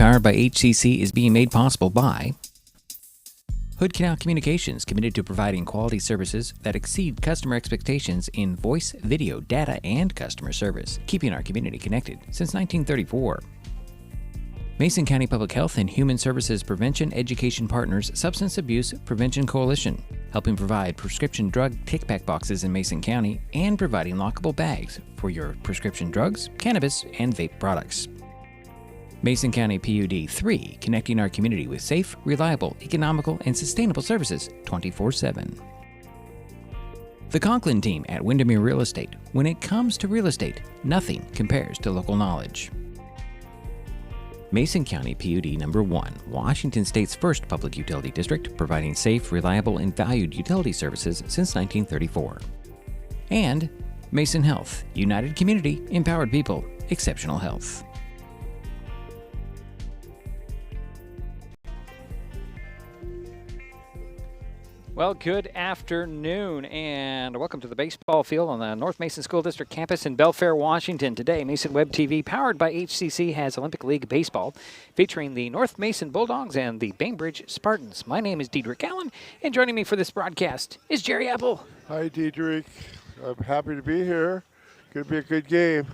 powered by HCC is being made possible by Hood Canal Communications, committed to providing quality services that exceed customer expectations in voice, video, data, and customer service, keeping our community connected since 1934. Mason County Public Health and Human Services Prevention Education Partners Substance Abuse Prevention Coalition, helping provide prescription drug take-back boxes in Mason County and providing lockable bags for your prescription drugs, cannabis, and vape products. Mason County PUD 3, connecting our community with safe, reliable, economical, and sustainable services 24/7. The Conklin team at Windermere Real Estate. When it comes to real estate, nothing compares to local knowledge. Mason County PUD Number 1, Washington State's first public utility district, providing safe, reliable, and valued utility services since 1934. And Mason Health, United Community, Empowered People, Exceptional Health. Well, good afternoon, and welcome to the baseball field on the North Mason School District campus in Belfair, Washington. Today, Mason Web TV, powered by HCC, has Olympic League baseball featuring the North Mason Bulldogs and the Bainbridge Spartans. My name is Diedrich Allen, and joining me for this broadcast is Jerry Apple. Hi, Diedrich. I'm happy to be here. Going to be a good game.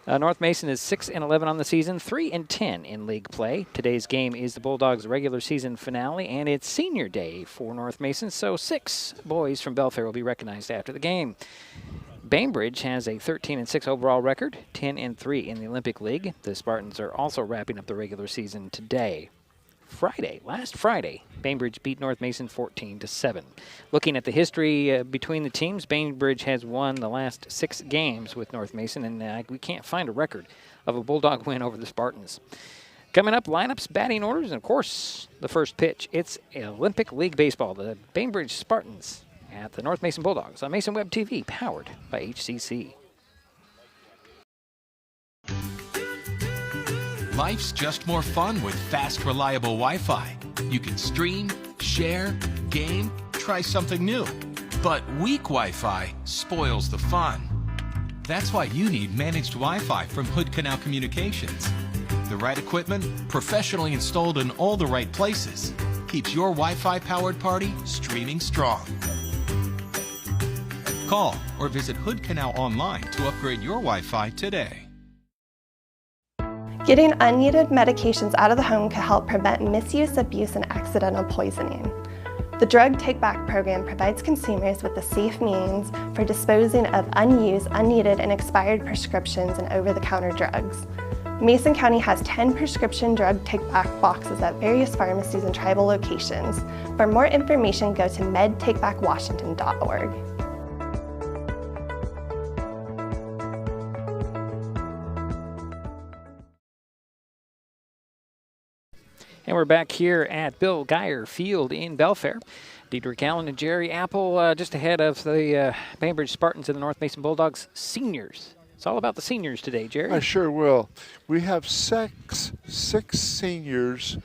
North Mason is 6-11 on the season, 3-10 in league play. Today's game is the Bulldogs' regular season finale, and it's senior day for North Mason, so 6 boys from Belfair will be recognized after the game. Bainbridge has a 13-6 overall record, 10-3 in the Olympic League. The Spartans are also wrapping up the regular season today. Last Friday, Bainbridge beat North Mason 14-7. Looking at the history between the teams, Bainbridge has won the last 6 games with North Mason, and we can't find a record of a Bulldog win over the Spartans. Coming up, lineups, batting orders, and of course, the first pitch. It's Olympic League baseball, the Bainbridge Spartans at the North Mason Bulldogs on Mason Web TV, powered by HCC. Life's just more fun with fast, reliable Wi-Fi. You can stream, share, game, try something new. But weak Wi-Fi spoils the fun. That's why you need managed Wi-Fi from Hood Canal Communications. The right equipment, professionally installed in all the right places, keeps your Wi-Fi powered party streaming strong. Call or visit Hood Canal online to upgrade your Wi-Fi today. Getting unneeded medications out of the home can help prevent misuse, abuse, and accidental poisoning. The Drug Take Back program provides consumers with a safe means for disposing of unused, unneeded, and expired prescriptions and over-the-counter drugs. Mason County has 10 prescription drug take-back boxes at various pharmacies and tribal locations. For more information, go to medtakebackwashington.org. And we're back here at Bill Geyer Field in Belfair. Diedrich Allen and Jerry Apple just ahead of the Bainbridge Spartans and the North Mason Bulldogs seniors. It's all about the seniors today, Jerry. I sure will. We have six seniors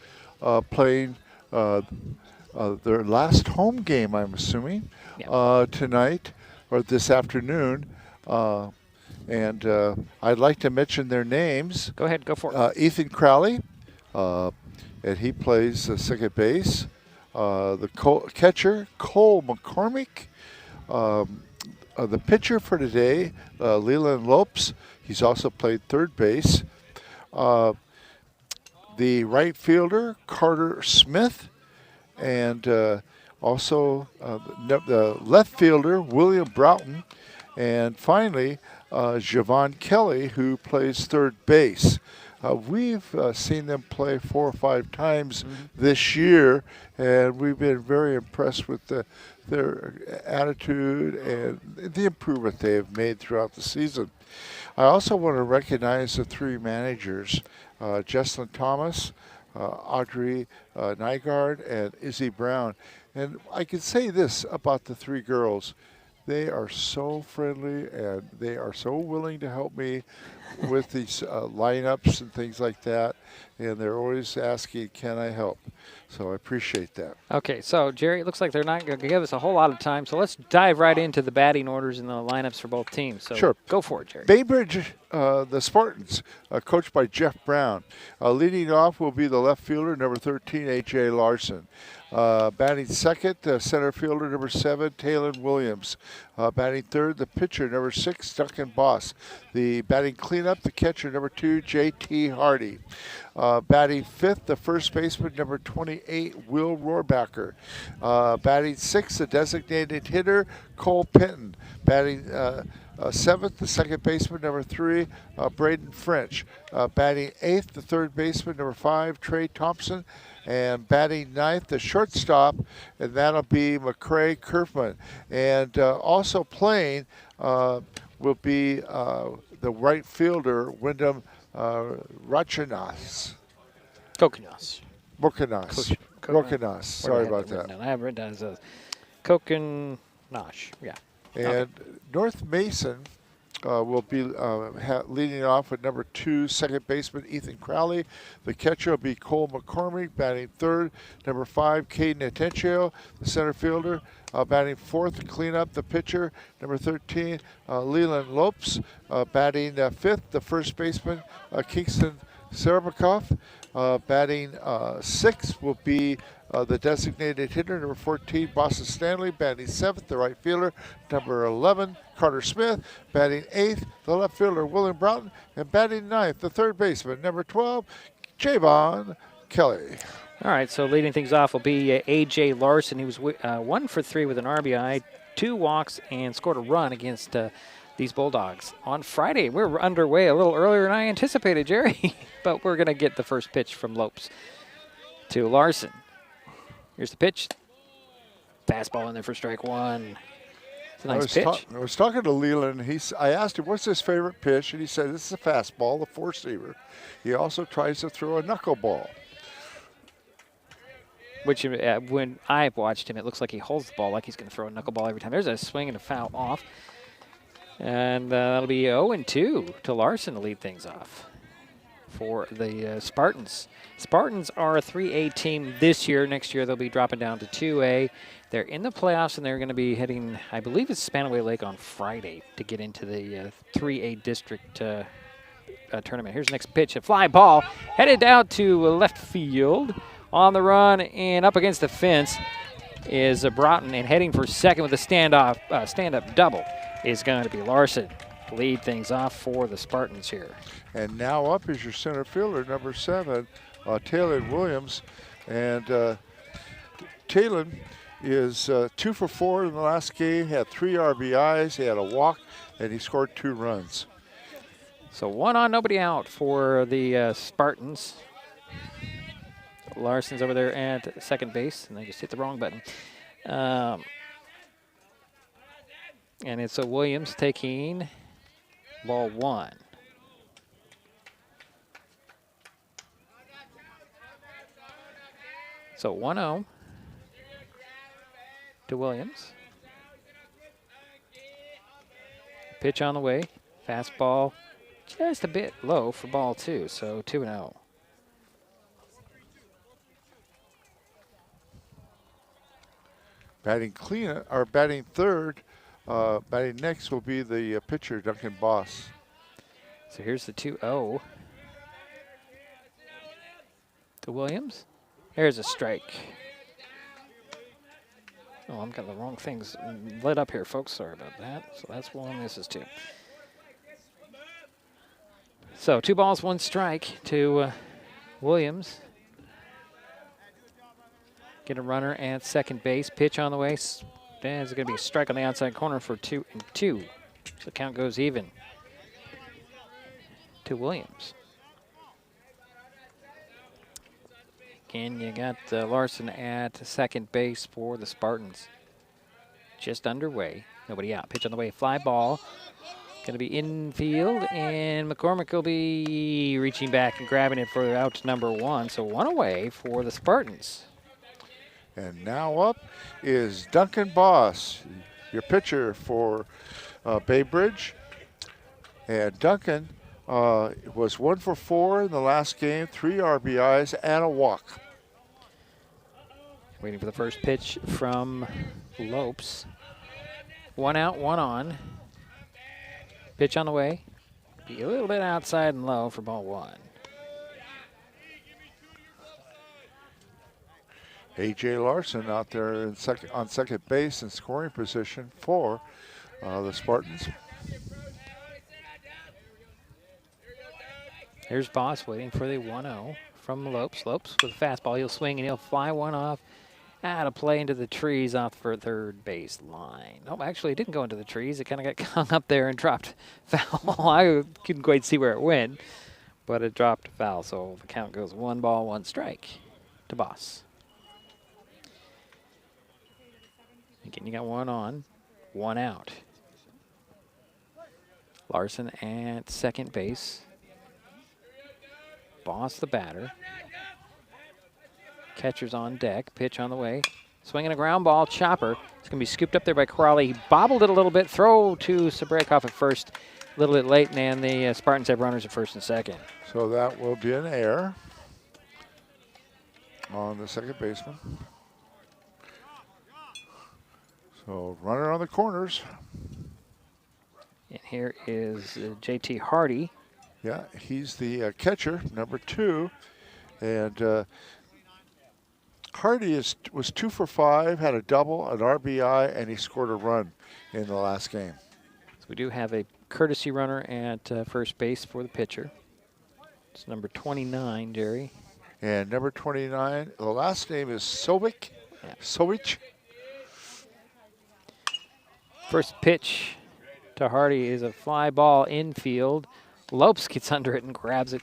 playing their last home game, I'm assuming, tonight or this afternoon. And I'd like to mention their names. Go ahead, go for it. Ethan Crowley. And he plays second base. The catcher, Cole McCormick. The pitcher for today, Leland Lopes. He's also played third base. The right fielder, Carter Smith. And also the left fielder, William Broughton. And finally, Javon Kelly, who plays third base. We've seen them play 4 or 5 times this year, and we've been very impressed with their attitude and the improvement they have made throughout the season. I also want to recognize the 3 managers, Jesslyn Thomas, Audrey Nygaard, and Izzy Brown. And I can say this about the 3 girls. They are so friendly, and they are so willing to help me with these lineups and things like that. and they're always asking, can I help? So I appreciate that. Okay, so Jerry, it looks like they're not going to give us a whole lot of time, so let's dive right into the batting orders and the lineups for both teams. So Sure. Go for it, Jerry. Bainbridge, the Spartans, coached by Jeff Brown. Leading off will be the left fielder, number 13, A.J. Larson. Batting second, center fielder, number 7, Talon Williams. Batting third, the pitcher, number 6, Duncan Boss. The batting cleanup, the catcher, number 2, J.T. Hardy. Batting fifth, the first baseman, number 28, Will Rohrbacher. Batting sixth, the designated hitter, Cole Penton. Batting seventh, the second baseman, number 3, Braden French. Batting eighth, the third baseman, number 5, Trey Thompson. And batting ninth, the shortstop, and that'll be McCray Kerfman. And also playing will be the right fielder, Wyndham Rachanas. Kokonas. Rokanas. Sorry about that. I have written down as a Kokonash. Yeah. And North Mason will be leading off with number 2, second baseman Ethan Crowley. The catcher will be Cole McCormick. Batting third, number 5, Caden Atencio. The center fielder. Batting fourth to clean up, the pitcher, number 13, Leland Lopes. Batting fifth, the first baseman, Kingston Serebakov. Batting sixth will be the designated hitter, number 14, Boston Stanley. Batting seventh, the right fielder, number 11, Carter Smith. Batting eighth, the left fielder, William Broughton. And batting ninth, the third baseman, number 12, Javon Kelly. All right, so leading things off will be A.J. Larson. He was 1 for 3 with an RBI, 2 walks, and scored a run against these Bulldogs. On Friday, we're underway a little earlier than I anticipated, Jerry, but we're going to get the first pitch from Lopes to Larson. Here's the pitch. Fastball in there for strike 1. It's a nice pitch. I was talking to Leland. I asked him, what's his favorite pitch? And he said, this is a fastball, the four-seamer. He also tries to throw a knuckleball. Which, when I've watched him, it looks like he holds the ball like he's going to throw a knuckleball every time. There's a swing and a foul off. And that'll be 0-2 to Larson to lead things off for the Spartans. Spartans are a 3A team this year. Next year, they'll be dropping down to 2A. They're in the playoffs, and they're going to be heading, I believe it's Spanaway Lake on Friday to get into the 3A district tournament. Here's the next pitch. A fly ball headed out to left field. On the run and up against the fence is Broughton, and heading for second with a stand-up double is going to be Larson. Lead things off for the Spartans here. And now up is your center fielder, number 7, Talon Williams. And Talon is 2 for 4 in the last game, had 3 RBIs, he had a walk, and he scored 2 runs. So 1 on, nobody out for the Spartans. Larson's over there at second base, and they just hit the wrong button. And it's a Williams taking ball 1. So 1-0 to Williams. Pitch on the way. Fastball just a bit low for ball 2, so 2-0. Batting batting third, batting next will be the pitcher, Duncan Boss. So here's the 2-0 to Williams. There's a strike. Oh, I'm got the wrong things lit up here, folks. Sorry about that. So that's 1, this is 2. So 2 balls, 1 strike to Williams. Get a runner at second base. Pitch on the way. There's going to be a strike on the outside corner for 2-2. So the count goes even to Williams. Again, you got Larson at second base for the Spartans. Just underway. Nobody out. Pitch on the way. Fly ball. Going to be infield, and McCormick will be reaching back and grabbing it for out number 1. So 1 away for the Spartans. And now up is Duncan Boss, your pitcher for Bainbridge. And Duncan was 1 for 4 in the last game, 3 RBIs and a walk. Waiting for the first pitch from Lopes. 1 out, 1 on. Pitch on the way. Be a little bit outside and low for ball 1. A.J. Larson out there in on second base in scoring position for the Spartans. Here's Boss waiting for the 1-0 from Lopes. Lopes with a fastball. He'll swing and he'll fly one off. Out of play into the trees off for third base line. Oh, actually, it didn't go into the trees. It kind of got hung up there and dropped foul. I couldn't quite see where it went, but it dropped foul. So the count goes 1 ball, 1 strike to Boss. Again, you got 1 on, 1 out. Larson at second base. Boss the batter. Catcher's on deck. Pitch on the way. Swinging a ground ball. Chopper. It's going to be scooped up there by Crawley. He bobbled it a little bit. Throw to Sabrekov at first. A little bit late, and the Spartans have runners at first and second. So that will be an error on the second baseman. So runner on the corners. And here is J.T. Hardy. Yeah, he's the catcher, number 2. And Hardy was 2 for 5, had a double, an RBI, and he scored a run in the last game. So we do have a courtesy runner at first base for the pitcher. It's number 29, Jerry. And number 29, the last name is Sovic. Yeah. Sovic. First pitch to Hardy is a fly ball infield. Lopes gets under it and grabs it,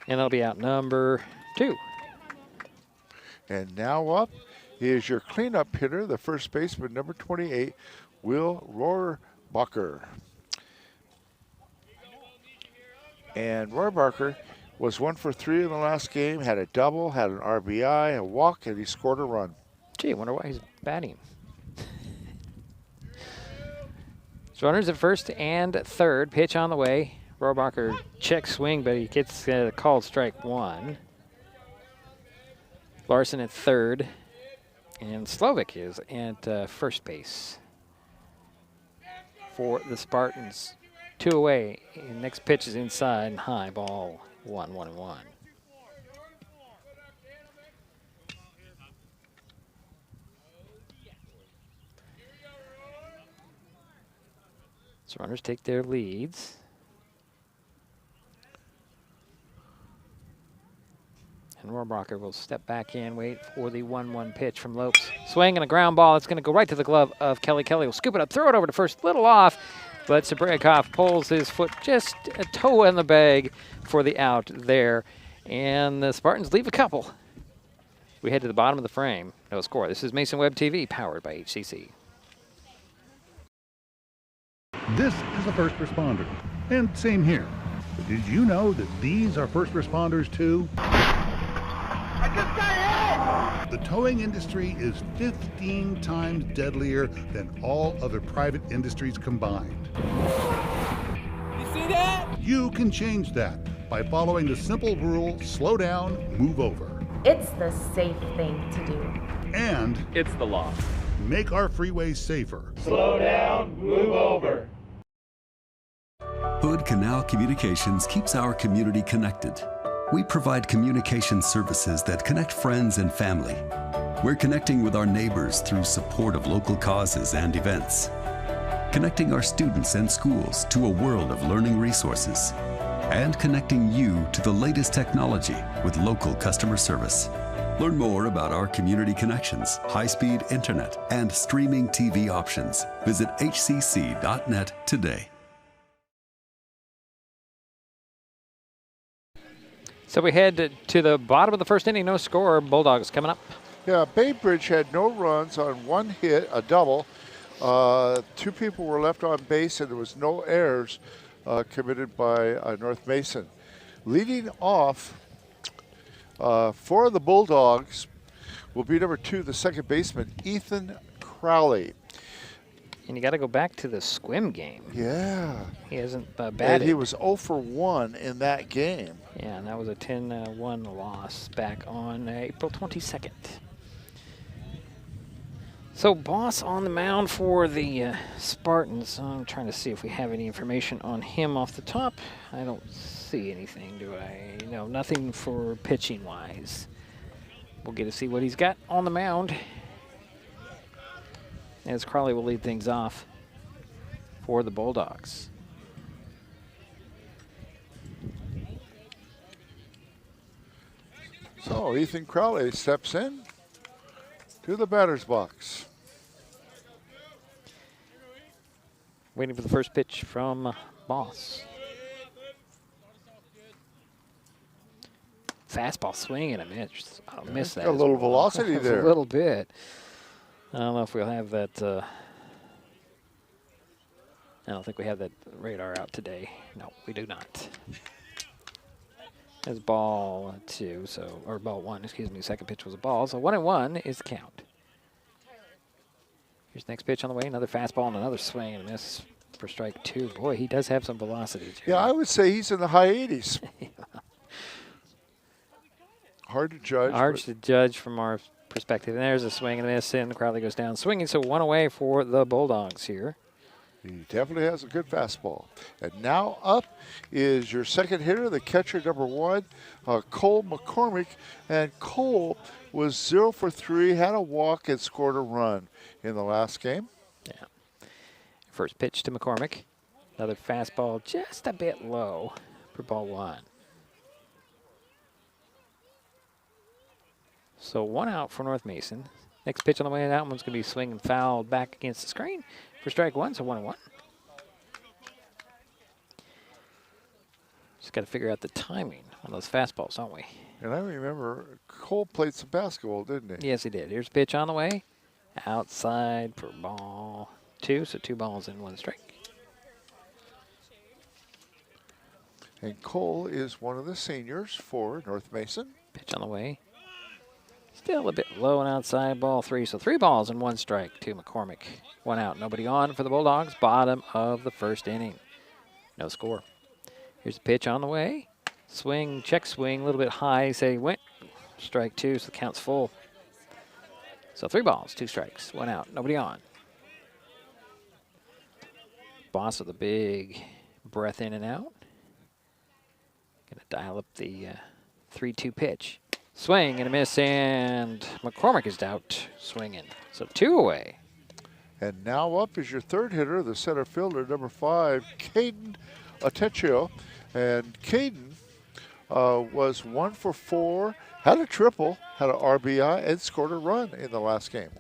and that'll be out number 2. And now up is your cleanup hitter, the first baseman, number 28, Will Rohrbacher. And Rohrbacher was 1 for 3 in the last game, had a double, had an RBI, a walk, and he scored a run. Gee, I wonder why he's batting. So runners at first and third. Pitch on the way. Rohrbacher check swing, but he gets called strike 1. Larson at third, and Slovic is at first base for the Spartans. 2 away. And next pitch is inside and high. Ball 1, 1-1. So runners take their leads. And Rohrbacher will step back in, wait for the 1-1 pitch from Lopes. Swing and a ground ball. It's going to go right to the glove of Kelly. Kelly will scoop it up, throw it over to first, little off, but Sabrekov pulls his foot just a toe in the bag for the out there. And the Spartans leave a couple. We head to the bottom of the frame. No score. This is Mason Web TV, powered by HCC. This is a first responder, and same here. But did you know that these are first responders too? The towing industry is 15 times deadlier than all other private industries combined. You see that? You can change that by following the simple rule, slow down, move over. It's the safe thing to do. And It's the law. make our freeways safer. Slow down, move over. Hood Canal Communications keeps our community connected. We provide communication services that connect friends and family. We're connecting with our neighbors through support of local causes and events. Connecting our students and schools to a world of learning resources. And connecting you to the latest technology with local customer service. Learn more about our community connections, high-speed internet, and streaming TV options. Visit hcc.net today. So we head to the bottom of the first inning. No score. Bulldogs coming up. Yeah, Bainbridge had no runs on 1 hit, a double. 2 people were left on base, and there was no errors committed by North Mason. Leading off for the Bulldogs will be number 2, the second baseman, Ethan Crowley. And you got to go back to the Squim game. Yeah. He hasn't batted. And he was 0 for 1 in that game. Yeah, and that was a 10-1 loss back on April 22nd. So Boss on the mound for the Spartans. I'm trying to see if we have any information on him off the top. I don't see anything, do I? No, nothing for pitching-wise. We'll get to see what he's got on the mound. As Crawley will lead things off for the Bulldogs. So Ethan Crowley steps in to the batter's box. Waiting for the first pitch from Boss. Fastball swing and a miss. I'll miss that. A little velocity there. A little bit. I don't know if we'll have that. I don't think we have that radar out today. No, we do not. That's ball 2, or ball 1, excuse me. Second pitch was a ball. So 1-1 is the count. Here's the next pitch on the way. Another fastball and another swing and a miss for strike 2. Boy, he does have some velocity, Jerry. Yeah, I would say he's in the high 80s. Yeah. Hard to judge. Hard to judge from our perspective. And there's a swing and a miss, and Crowley goes down swinging. So 1 away for the Bulldogs here. He definitely has a good fastball. And now up is your second hitter, the catcher, number 1, Cole McCormick. And Cole was 0 for 3, had a walk, and scored a run in the last game. Yeah. First pitch to McCormick. Another fastball just a bit low for ball 1. So 1 out for North Mason. Next pitch on the way, that one's going to be swinging fouled back against the screen for strike 1, so 1-1. Just got to figure out the timing on those fastballs, don't we? And I remember Cole played some basketball, didn't he? Yes, he did. Here's a pitch on the way. Outside for ball 2, so 2 balls and 1 strike. And Cole is one of the seniors for North Mason. Pitch on the way. Still a bit low and outside, ball 3. So 3 balls and 1 strike to McCormick. 1 out, nobody on for the Bulldogs. Bottom of the first inning. No score. Here's the pitch on the way. Swing, check swing, a little bit high. Say went. Strike 2, so the count's full. So 3 balls, 2 strikes, 1 out, nobody on. Boss with a big breath in and out. Gonna dial up the 3-2 pitch. Swing and a miss, and McCormick is out swinging. So 2 away. And now up is your third hitter, the center fielder, number 5, Caden Atechio. And Caden was 1 for 4, had a triple, had an RBI, and scored a run in the last game.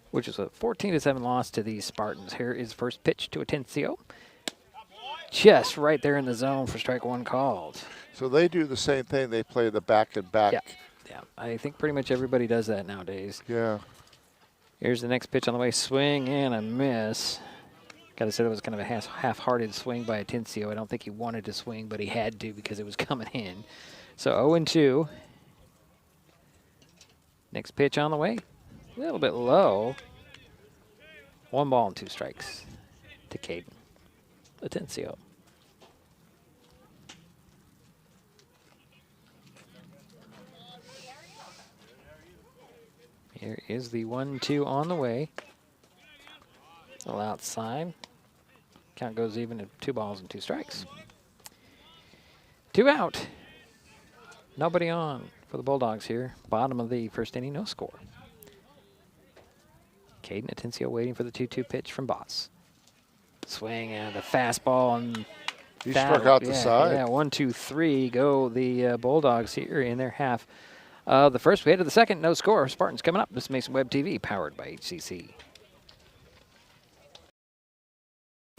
Which is a 14-7 loss to the Spartans. Here is first pitch to Atencio. Just right there in the zone for strike 1 called. So they do the same thing. They play the back and back. Yeah. I think pretty much everybody does that nowadays. Yeah. Here's the next pitch on the way. Swing and a miss. Got to say that was kind of a half-hearted swing by Atencio. I don't think he wanted to swing, but he had to because it was coming in. So 0-2. Next pitch on the way. A little bit low. 1 ball and 2 strikes to Caden Atencio. Here is the 1-2 on the way. A little outside. Count goes even at 2 balls and 2 strikes. 2 out. Nobody on for the Bulldogs here. Bottom of the first inning, no score. Caden Atencio waiting for the 2-2 pitch from Boss. Swing and a fastball, and he struck out the side. Yeah, 1, 2, 3 go the Bulldogs here in their half. The first, we head to the second, no score. Spartans coming up. This is Mason Web TV, powered by HCC.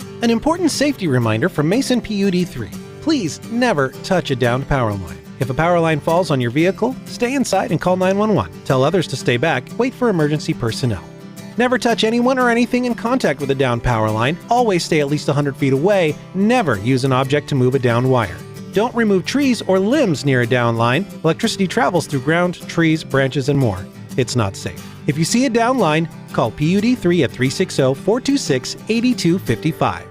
An important safety reminder from Mason PUD3. Please never touch a downed power line. If a power line falls on your vehicle, stay inside and call 911. Tell others to stay back. Wait for emergency personnel. Never touch anyone or anything in contact with a downed power line. Always stay at least 100 feet away. Never use an object to move a downed wire. Don't remove trees or limbs near a downed line. Electricity travels through ground, trees, branches, and more. It's not safe. If you see a down line, call PUD3 at 360-426-8255.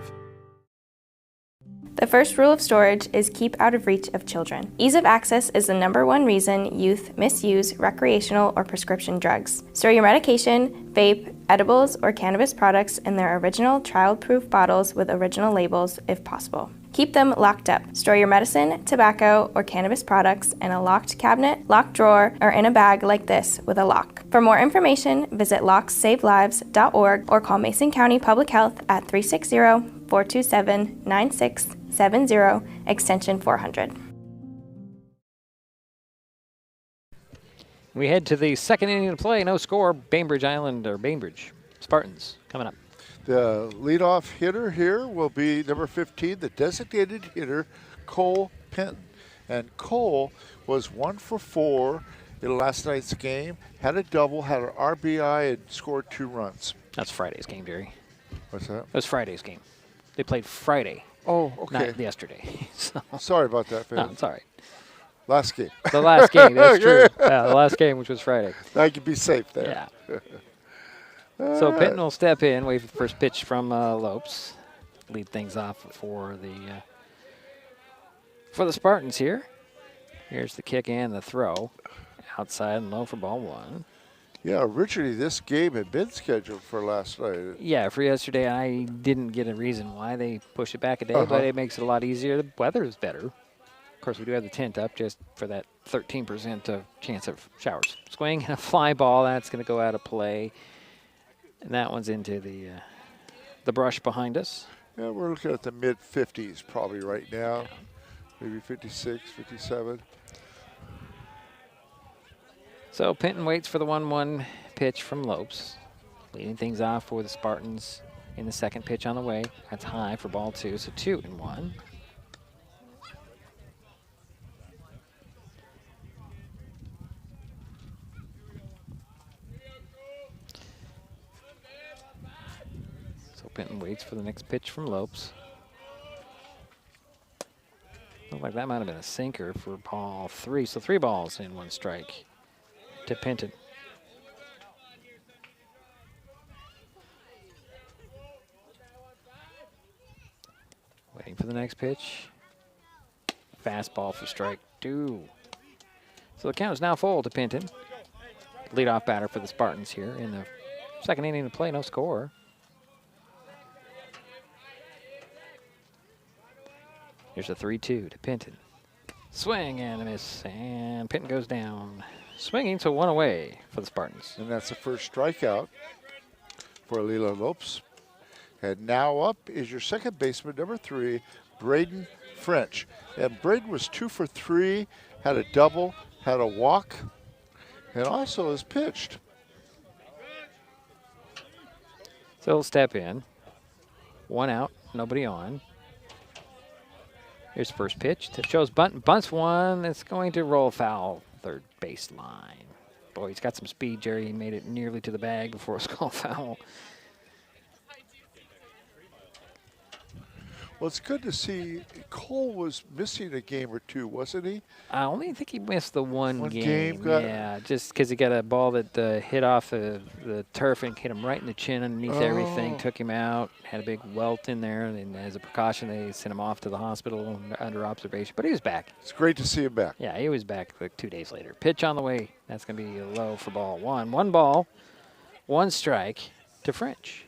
The first rule of storage is keep out of reach of children. Ease of access is the #1 reason youth misuse recreational or prescription drugs. Store your medication, vape, edibles, or cannabis products in their original child-proof bottles with original labels if possible. Keep them locked up. Store your medicine, tobacco, or cannabis products in a locked cabinet, locked drawer, or in a bag like this with a lock. For more information, visit locksavelives.org or call Mason County Public Health at 360-427-9670, extension 400. We head to the second inning of play. No score. Bainbridge Spartans coming up. The leadoff hitter here will be number 15, the designated hitter, Cole Penton. And Cole was 1 for 4 in last night's game, had a double, had an RBI, and scored 2 runs. That's Friday's game, Jerry. What's that? It was Friday's game. They played Friday. Oh, okay. Not yesterday. So. Sorry about that, Phil. No, it's all right. Last game. The last game, that's true. Yeah, the last game, which was Friday. Now you can be safe there. Yeah. So Penton will step in, wait for the first pitch from Lopes. Lead things off for the Spartans here. Here's the kick and the throw. Outside and low for ball 1. Yeah, originally this game had been scheduled for last night. Yeah, for yesterday. I didn't get a reason why they pushed it back a day, but it makes it a lot easier. The weather is better. Of course, we do have the tent up just for that 13% of chance of showers. Swing and a fly ball. That's going to go out of play. And that one's into the brush behind us. Yeah, we're looking at the mid-50s probably right now. Maybe 56, 57. So Penton waits for the 1-1 pitch from Lopes. Leading things off for the Spartans in the second pitch on the way. That's high for ball 2, so 2-1. Penton waits for the next pitch from Lopes. Looked like that might have been a sinker for ball 3. So 3 balls in 1 strike to Penton. Waiting for the next pitch. Fastball for strike 2. So the count is now full to Penton. Leadoff batter for the Spartans here in the second inning of play. No score. Here's a 3-2 to Penton. Swing and a miss, and Penton goes down. Swinging, so 1 away for the Spartans. And that's the first strikeout for Leland Lopes. And now up is your second baseman, number 3, Braden French. And Braden was 2 for 3, had a double, had a walk, and also has pitched. So he'll step in. 1 out, nobody on. Here's the first pitch. Shows bunts 1. It's going to roll foul third base line. Boy, he's got some speed, Jerry. He made it nearly to the bag before it was called foul. Well, it's good to see Cole was missing a game or 2, wasn't he? I only think he missed the one game. Yeah, just because he got a ball that hit off the turf and hit him right in the chin underneath everything, took him out, had a big welt in there, and as a precaution, they sent him off to the hospital under observation. But he was back. It's great to see him back. Yeah, he was back like 2 days later. Pitch on the way. That's going to be low for ball 1. 1 ball, 1 strike to French.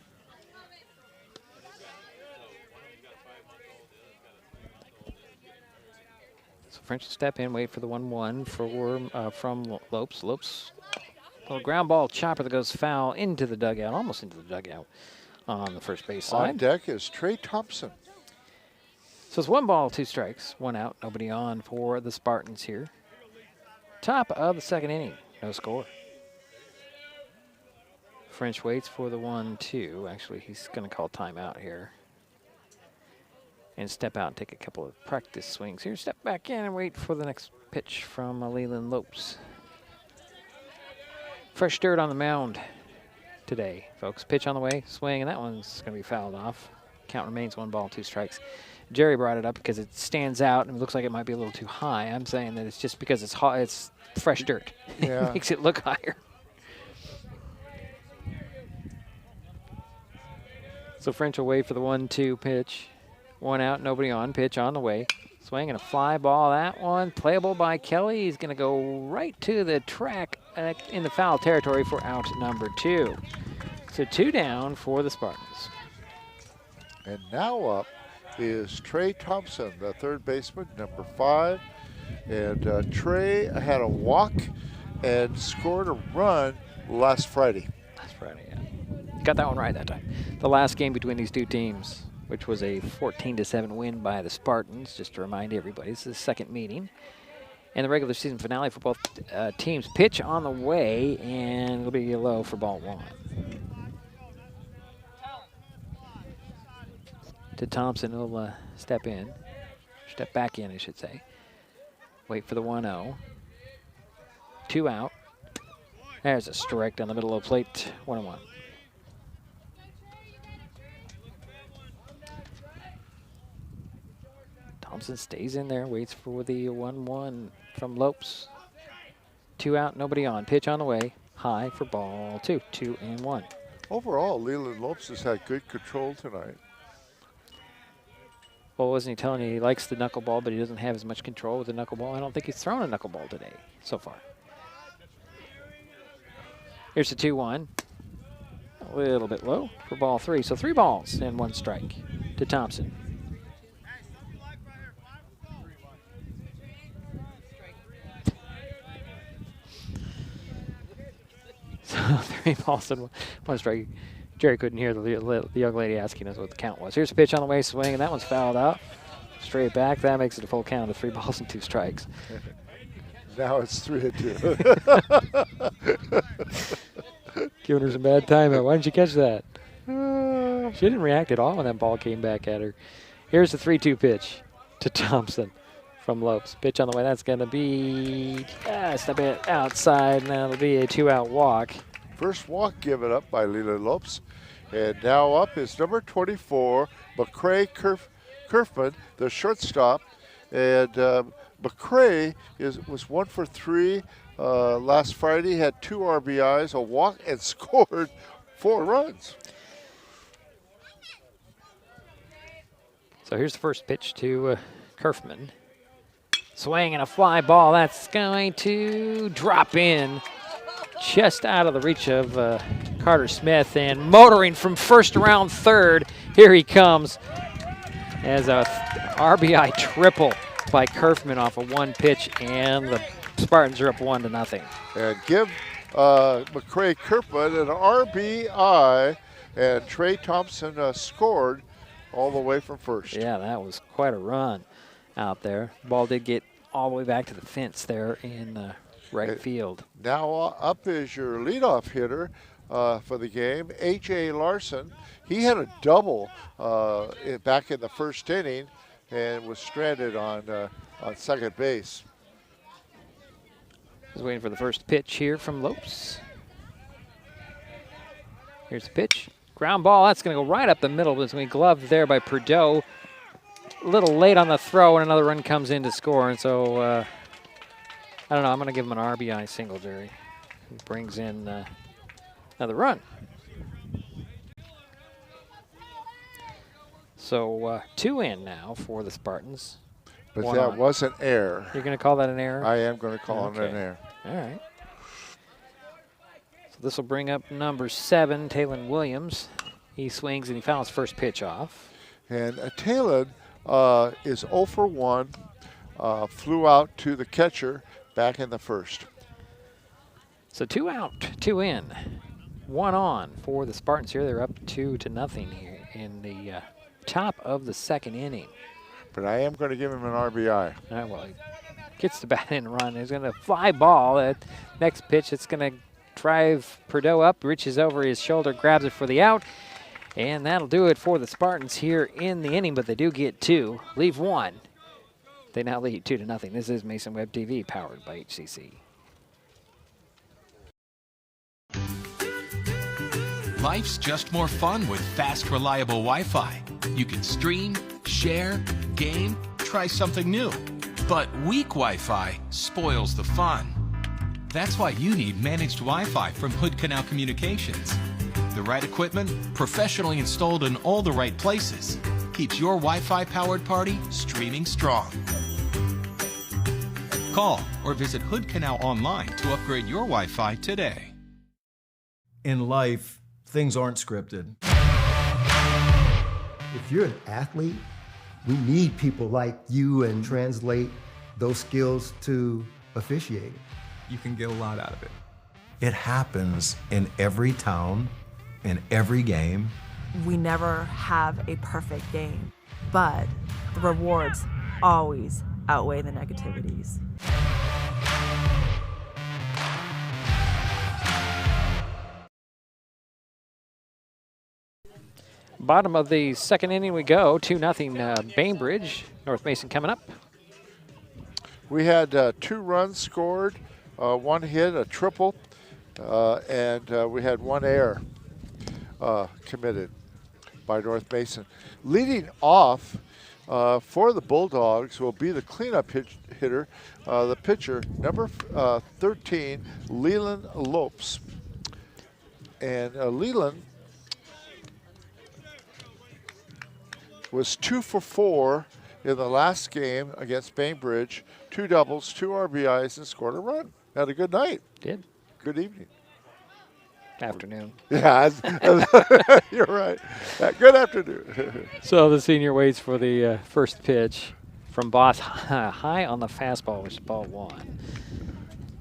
French will step in, wait for the 1-1 from Lopes. Lopes, little ground ball chopper that goes foul into the dugout, almost into the dugout on the first base side. On deck is Trey Thompson. So it's 1 ball, 2 strikes, 1 out, nobody on for the Spartans here. Top of the second inning, no score. French waits for the 1-2. Actually, he's going to call timeout here. And step out and take a couple of practice swings here. Step back in and wait for the next pitch from Leland Lopes. Fresh dirt on the mound today, folks. Pitch on the way, swing, and that one's going to be fouled off. Count remains 1 ball, 2 strikes. Jerry brought it up because it stands out and it looks like it might be a little too high. I'm saying that it's just because it's hot, it's fresh dirt. Yeah. It makes it look higher. So French will wait for the 1-2 pitch. One out, nobody on. Pitch on the way. Swing and a fly ball. That one playable by Kelly. He's going to go right to the track in the foul territory for out number 2. So 2 down for the Spartans. And now up is Trey Thompson, the third baseman, number 5. And Trey had a walk and scored a run last Friday. Last Friday, yeah. Got that one right that time. The last game between these two teams, which was a 14-7 win by the Spartans, just to remind everybody. This is the second meeting. And the regular season finale for both teams. Pitch on the way, and it'll be low for ball 1. To Thompson, he'll step back in, I should say. Wait for the 1-0. 2 out. There's a strike down the middle of the plate, 1-1. Thompson stays in there, waits for the 1-1 from Lopes. 2 out, nobody on. Pitch on the way, high for ball 2, 2-1. Overall, Leland Lopes has had good control tonight. Well, wasn't he telling you he likes the knuckleball, but he doesn't have as much control with the knuckleball? I don't think he's thrown a knuckleball today so far. Here's the 2-1. A little bit low for ball 3. So 3 balls and 1 strike to Thompson. So 3 balls and 1 strike. Jerry couldn't hear the young lady asking us what the count was. Here's a pitch on the way, swing, and that one's fouled out. Straight back. That makes it a full count of 3 balls and 2 strikes. Now it's 3-2. Giving her some bad timeout. Why didn't you catch that? She didn't react at all when that ball came back at her. Here's the 3-2 pitch to Thompson from Lopes. Pitch on the way. That's going to be just a bit outside, and that'll be a 2-out walk. First walk given up by Leland Lopes. And now up is number 24, McCrae Kerfman, the shortstop. And McCrae was 1 for 3 last Friday, had 2 RBIs, a walk, and scored 4 runs. So here's the first pitch to Kerfman. Swing and a fly ball. That's going to drop in just out of the reach of Carter Smith, and motoring from first around third. Here he comes as a RBI triple by Kerfman off of 1 pitch, and the Spartans are up 1-0. And give McCrae Kerfman an RBI, and Trey Thompson scored all the way from first. Yeah, that was quite a run out there. Ball did get all the way back to the fence there in right field. Now up is your leadoff hitter for the game, A.J. Larson. He had a double back in the first inning and was stranded on second base. Just waiting for the first pitch here from Lopes. Here's the pitch. Ground ball. That's going to go right up the middle. It's going to be gloved there by Perdeau. A little late on the throw, and another run comes in to score. And so, I don't know. I'm going to give him an RBI single, Jerry. He brings in another run. So 2 in now for the Spartans. But that was an error. You're going to call that an error? I am going to call it an error. All right. So this will bring up number 7, Talon Williams. He swings and he fouls first pitch off. And Talon is 0 for 1, flew out to the catcher back in the first. So 2 out, 2 in, 1 on for the Spartans here. They're up 2-0 here in the top of the second inning. But I am going to give him an RBI. All right, well, he gets the bat in and run. He's going to fly ball. That next pitch, it's going to drive Perdeau up, reaches over his shoulder, grabs it for the out. And that'll do it for the Spartans here in the inning, but they do get 2, leave 1. They now lead 2-0. This is Mason Web TV, powered by HCC. Life's just more fun with fast, reliable Wi-Fi. You can stream, share, game, try something new. But weak Wi-Fi spoils the fun. That's why you need managed Wi-Fi from Hood Canal Communications. The right equipment, professionally installed in all the right places, keeps your Wi-Fi powered party streaming strong. Call or visit Hood Canal online to upgrade your Wi-Fi today. In life, things aren't scripted. If you're an athlete, we need people like you and translate those skills to officiating. You can get a lot out of it. It happens in every town, in every game. We never have a perfect game, but the rewards always outweigh the negativities. Bottom of the second inning we go, 2-0 Bainbridge. North Mason coming up. We had 2 runs scored, 1 hit, a triple, and we had 1 error committed by North Mason. Leading off for the Bulldogs will be the cleanup hitter, the pitcher, number 13, Leland Lopes. And Leland was 2 for 4 in the last game against Bainbridge. 2 doubles, 2 RBIs, and scored a run. Had a good night. Did. Good evening. Afternoon. Yeah, you're right. Good afternoon. So the senior waits for the first pitch from Boss, high on the fastball, which is ball 1.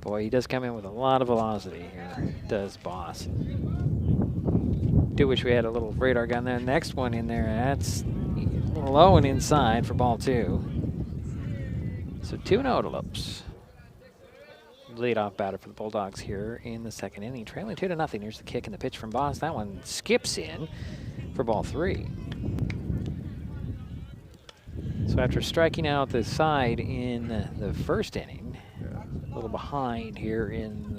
Boy, he does come in with a lot of velocity here, does Boss. Do wish we had a little radar gun there. Next one in there, that's a little low and inside for ball 2. So 2-0 to Lopes. Leadoff batter for the Bulldogs here in the second inning, trailing 2-0. Here's the kick and the pitch from Boss. That one skips in for ball 3. So after striking out the side in the first inning, a little behind here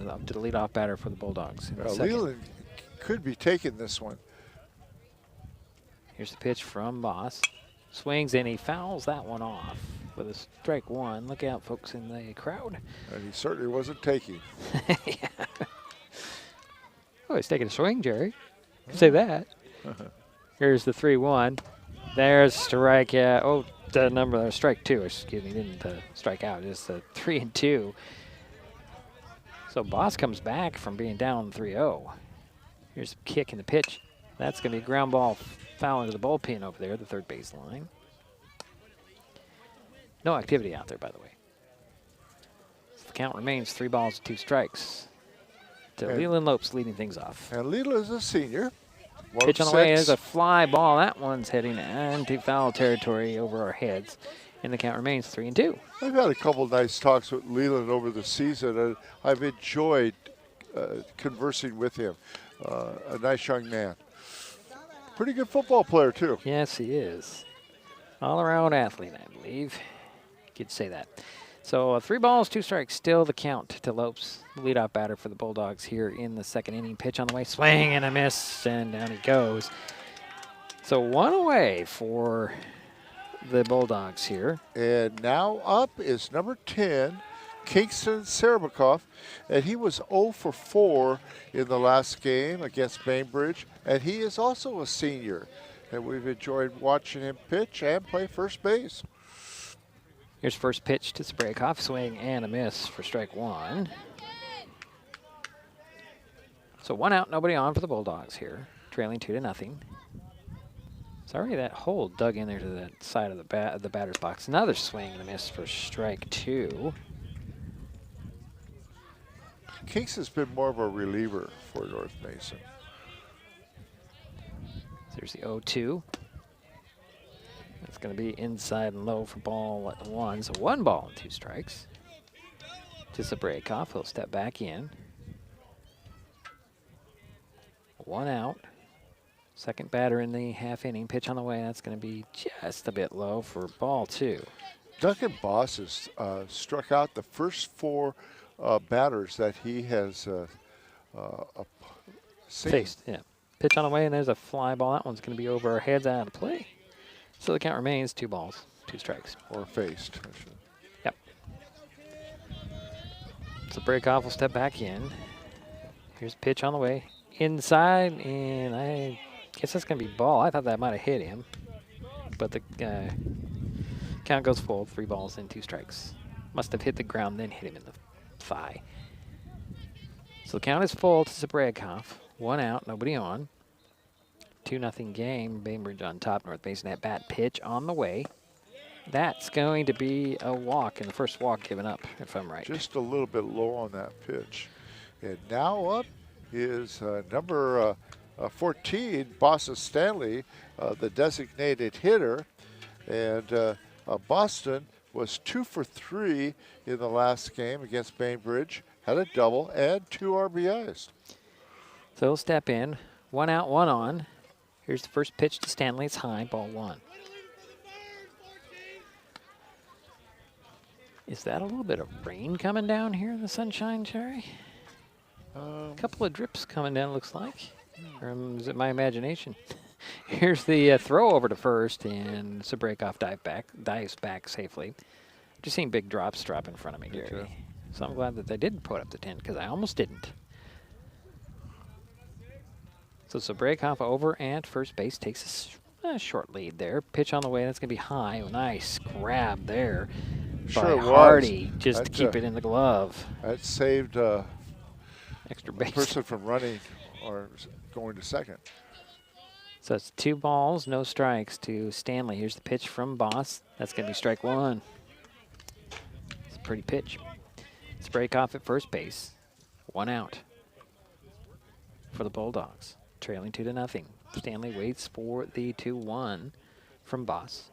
up to the leadoff batter for the Bulldogs. Leland could be taking this one. Here's the pitch from Boss. Swings and he fouls that one off with a strike 1. Look out, folks in the crowd. And he certainly wasn't taking. Yeah. Oh, he's taking a swing, Jerry. You can say that. Here's the 3-1. There's strike. The number there, strike 2. Excuse me, didn't strike out. Just a 3-2. So Boss comes back from being down 3-0. Here's the kick and the pitch. That's going to be a ground ball foul into the bullpen over there, the third base line. No activity out there, by the way. So the count remains 3 balls, 2 strikes. To Leland Lopes leading things off. And Leland is a senior. Pitch on the way is a fly ball. That one's heading into foul territory over our heads. And the count remains 3-2. I've had a couple nice talks with Leland over the season, and I've enjoyed conversing with him. A nice young man. Pretty good football player, too. Yes, he is. All-around athlete, I believe. Could say that. So 3 balls, 2 strikes, still the count to Lopes, leadoff batter for the Bulldogs here in the second inning. Pitch on the way, swing and a miss, and down he goes. So 1 away for the Bulldogs here. And now up is number 10, Kingston Serabakov, and he was 0 for 4 in the last game against Bainbridge, and he is also a senior. And we've enjoyed watching him pitch and play first base. Here's first pitch to Spraykoff, swing and a miss for strike 1. So 1 out, nobody on for the Bulldogs here, trailing 2-0. Sorry, that hole dug in there to the side of the batter's box. Another swing and a miss for strike 2. Kingston's been more of a reliever for North Mason. There's the 0-2. That's going to be inside and low for ball 1. So 1 ball and 2 strikes. To Zabrakov, he'll step back in. 1 out. Second batter in the half inning. Pitch on the way. That's going to be just a bit low for ball 2. Duncan Boss has struck out the first 4 batters that he has faced. Yeah. Pitch on the way, and there's a fly ball. That one's going to be over our heads, out of play. So the count remains 2 balls, 2 strikes. Or faced. Yep. So Breakoff will step back in. Here's a pitch on the way. inside, and I guess that's going to be ball. I thought that might have hit him, but the count goes full. 3 balls and 2 strikes. Must have hit the ground, then hit him in the thigh. So the count is full to Zabrakov. 1 out, nobody on. 2-0 game. Bainbridge on top. North Mason at bat. Pitch on the way. That's going to be a walk, and the first walk given up, if I'm right. Just a little bit low on that pitch. And now up is number 14, Boston Stanley, the designated hitter. And Boston was 2 for 3 in the last game against Bainbridge. Had a double and 2 RBIs. So he'll step in. 1 out, 1 on. Here's the first pitch to Stanley. It's high, ball 1. Is that a little bit of rain coming down here in the sunshine, Jerry? A couple of drips coming down, looks like. Or is it my imagination? Here's the throw over to first, and Zabrakov dives back safely. Just seeing big drops drop in front of me, Gary. So I'm glad that they didn't put up the 10, because I almost didn't. So Zabrakov over at first base takes a short lead there. Pitch on the way, that's going to be high. Nice grab there. Sure by it Hardy, was. just to keep it in the glove. That saved extra base. A person from running or going to second. So it's 2 balls, no strikes to Stanley. Here's the pitch from Boss. That's going to be strike 1. It's a pretty pitch. Zabrakov at first base. 1 out for the Bulldogs, trailing 2-0. Stanley waits for the 2-1 from Boss.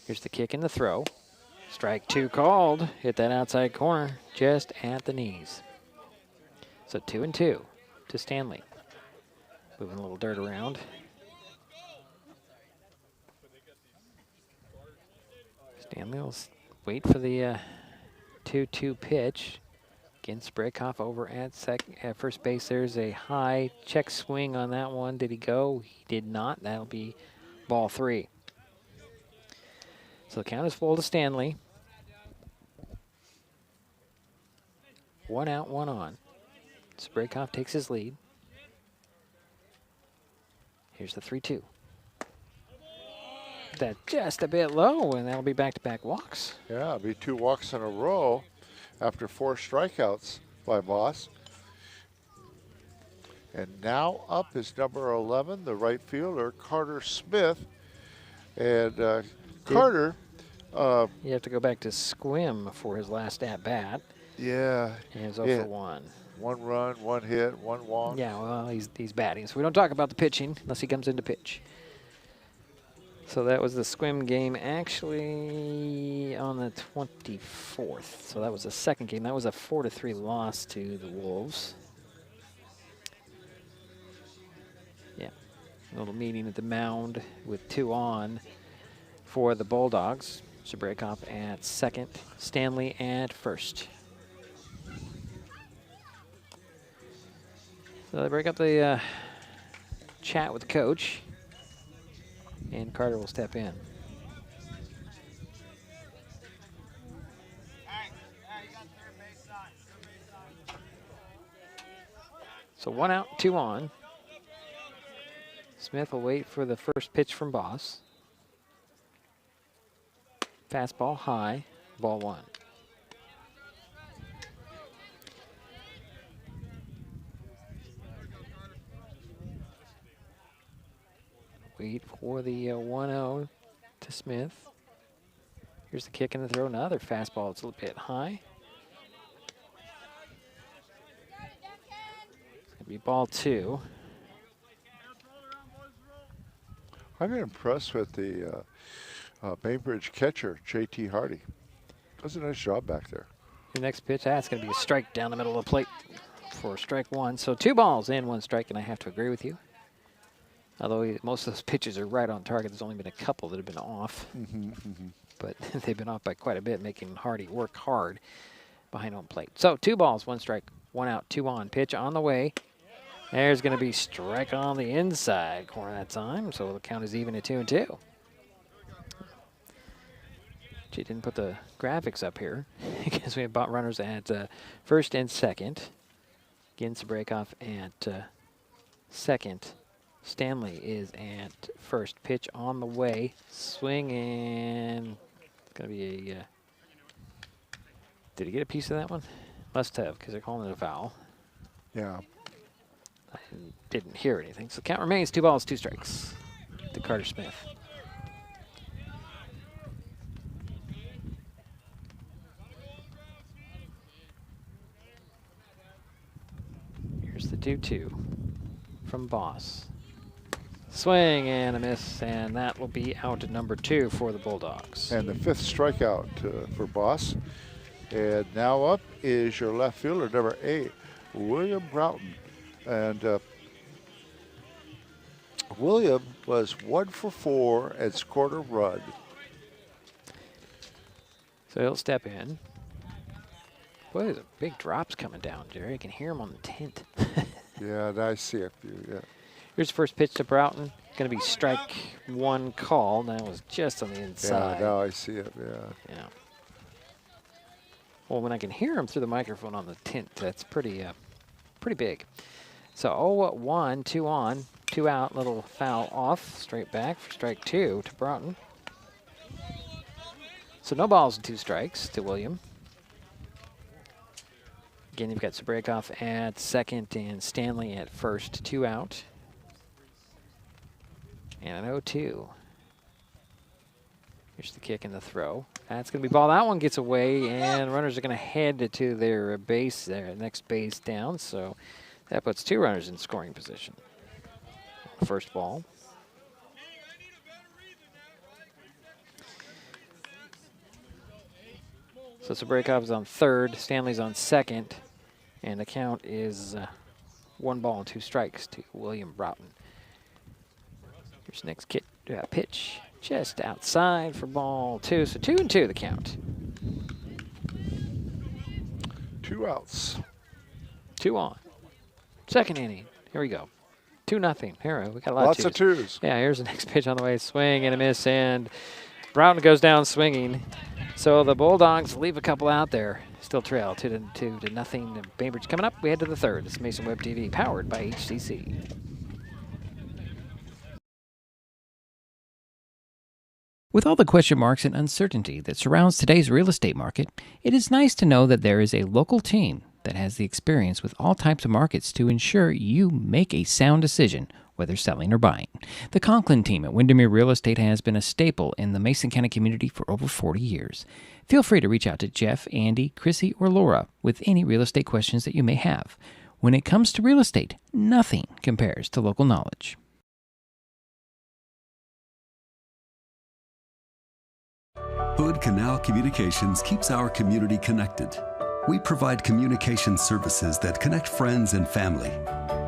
Here's the kick and the throw. Strike 2 called. Hit that outside corner just at the knees. So 2-2 to Stanley. Moving a little dirt around. Stanley will wait for the 2-2 pitch. Again, Zabrakov over at first base. There's a high check swing on that one. Did he go? He did not. That'll be ball 3. So the count is full to Stanley. 1 out, 1 on. Zabrakov takes his lead. Here's the 3-2. That's just a bit low, and that'll be back-to-back walks. Yeah, it'll be 2 walks in a row after 4 strikeouts by Boss. And now up is number 11, the right fielder, Carter Smith. And Carter... you have to go back to Squim for his last at-bat. Yeah. And he's 0 for 1. 1 run, 1 hit, 1 walk. Yeah, well, he's batting. So we don't talk about the pitching unless he comes in to pitch. So that was the Squim game actually on the 24th. So that was the second game. That was a 4-3 loss to the Wolves. Yeah, a little meeting at the mound with 2 on for the Bulldogs. Zabrakov at second, Stanley at first. So they break up the chat with the coach, and Carter will step in. So 1 out, 2 on. Smith will wait for the first pitch from Boss. Fastball high, ball 1. Wait for the 1-0 to Smith. Here's the kick and the throw. Another fastball. It's a little bit high. It's going to be ball 2. I've been impressed with the Bainbridge catcher, J.T. Hardy. Does a nice job back there. Your next pitch, that's going to be a strike down the middle of the plate for strike 1. So 2 balls and 1 strike, and I have to agree with you. Although most of those pitches are right on target, there's only been a couple that have been off. But they've been off by quite a bit, making Hardy work hard behind home plate. So 2 balls, 1 strike, 1 out, 2 on. Pitch on the way. There's going to be strike on the inside corner that time, so the count is even at 2-2. She didn't put the graphics up here because we have bought runners at first and second. Again, Sabrakov at second. Stanley is at first. Pitch on the way. Swing and it's going to be a... did he get a piece of that one? Must have, because they're calling it a foul. Yeah. I didn't hear anything. So the count remains 2 balls, 2 strikes to Carter Smith. Here's the 2-2 from Boss. Swing and a miss, and that will be out at number 2 for the Bulldogs. And the 5th strikeout for Boss. And now up is your left fielder, number 8, William Broughton. And William was 1 for 4 and scored a run. So he'll step in. Boy, there's big drops coming down, Jerry. You can hear him on the tint. Yeah, I see it. Yeah. Here's the first pitch to Broughton. Going to be strike 1 call. That was just on the inside. Yeah, now I see it, yeah. Yeah. Well, when I can hear him through the microphone on the tint, that's pretty big. So 0-1, 2 on, 2 out, little foul off, straight back for strike 2 to Broughton. So no balls and 2 strikes to William. Again, you've got Sabrakov at second and Stanley at first, 2 out. And an 0-2. Here's the kick and the throw. That's going to be ball. That one gets away, and runners are going to head to their base there, next base down. So that puts 2 runners in scoring position. First ball. So Sabrakov is on third, Stanley's on second, and the count is 1 ball and 2 strikes to William Broughton. Here's the next pitch, just outside for ball 2. So 2-2 the count. 2 outs. 2 on. Second inning. Here we go. 2-0. Here we got a lot Lots of twos. Yeah, here's the next pitch on the way. Swing and a miss, and Broughton goes down swinging. So the Bulldogs leave a couple out there. Still trail 2-0. Bainbridge coming up. We head to the third. It's Mason Web TV, powered by HCC. With all the question marks and uncertainty that surrounds today's real estate market, it is nice to know that there is a local team that has the experience with all types of markets to ensure you make a sound decision, whether selling or buying. The Conklin team at Windermere Real Estate has been a staple in the Mason County community for over 40 years. Feel free to reach out to Jeff, Andy, Chrissy, or Laura with any real estate questions that you may have. When it comes to real estate, nothing compares to local knowledge. Hood Canal Communications keeps our community connected. We provide communication services that connect friends and family.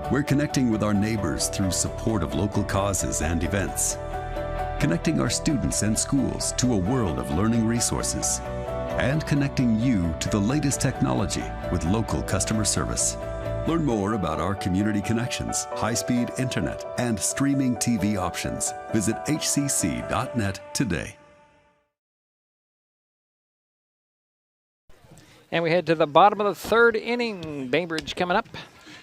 We're connecting with our neighbors through support of local causes and events, connecting our students and schools to a world of learning resources, and connecting you to the latest technology with local customer service. Learn more about our community connections, high-speed internet, and streaming TV options. Visit hcc.net today. And we head to the bottom of the third inning. Bainbridge coming up,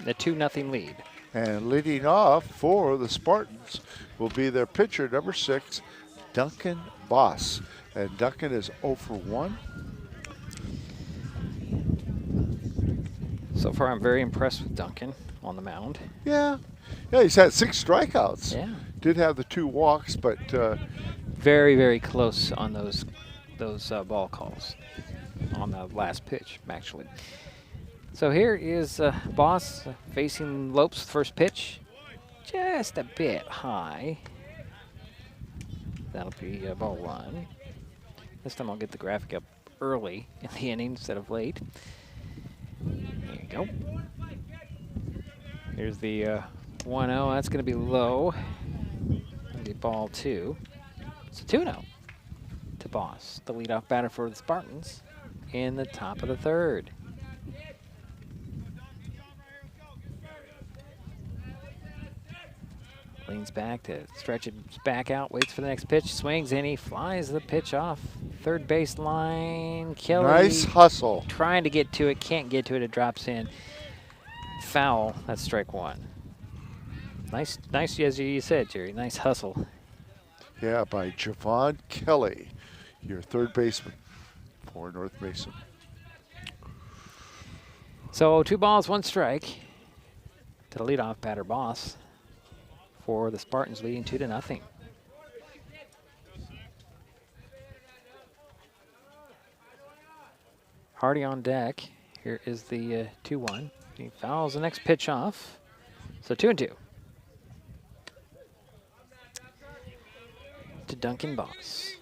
the 2-0 lead. And leading off for the Spartans will be their pitcher, number 6, Duncan Boss. And Duncan is 0 for 1. So far, I'm very impressed with Duncan on the mound. Yeah, he's had 6 strikeouts. Yeah. Did have the 2 walks, but very, very close on those ball calls on the last pitch, actually. So here is Boss facing Lopes, first pitch. Just a bit high. That'll be ball 1. This time I'll get the graphic up early in the inning instead of late. There you go. Here's the 1-0. That's going to be low. That'll be ball 2. It's a 2-0 to Boss, the leadoff batter for the Spartans in the top of the third. Leans back to stretch it back out, waits for the next pitch, swings, and he flies the pitch off third base line. Kelly. Nice hustle. Trying to get to it, can't get to it. It drops in. Foul. That's strike one. Nice, as you said, Jerry. Nice hustle. Yeah, by Javon Kelly, your third baseman for North Mason. So 2 balls, 1 strike to the leadoff batter, Boss, for the Spartans, leading 2-0. Hardy on deck. Here is the 2-1. He fouls the next pitch off. So 2-2. To Duncan Boss.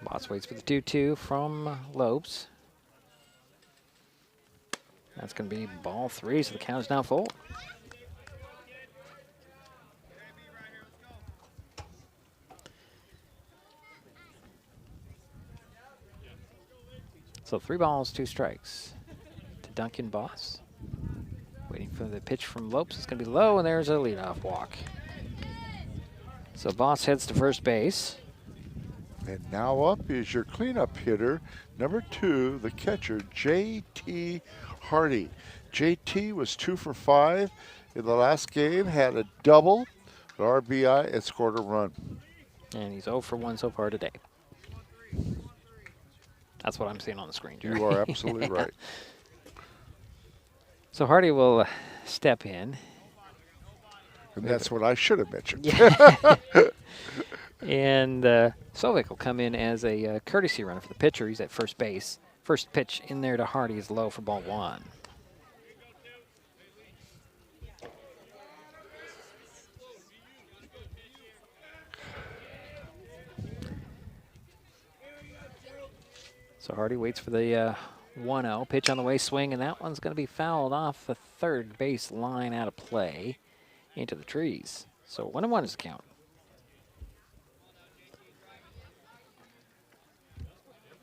Boss waits for the 2-2 from Lopes. That's going to be ball 3, so the count is now full. So 3 balls, 2 strikes to Duncan Boss. Waiting for the pitch from Lopes. It's going to be low, and there's a leadoff walk. So Boss heads to first base. And now up is your cleanup hitter, number 2, the catcher, J.T. Hardy. J.T. was 2 for 5 in the last game, had a double, an RBI, and scored a run. And he's 0 for 1 so far today. That's what I'm seeing on the screen, Jerry. You are absolutely right. So Hardy will step in. And that's what I should have mentioned. Yeah. And Sovic will come in as a courtesy runner for the pitcher. He's at first base. First pitch in there to Hardy is low for ball 1. So Hardy waits for the 1-0. Pitch on the way, swing, and that one's going to be fouled off the third base line out of play into the trees. So 1-1 is the count.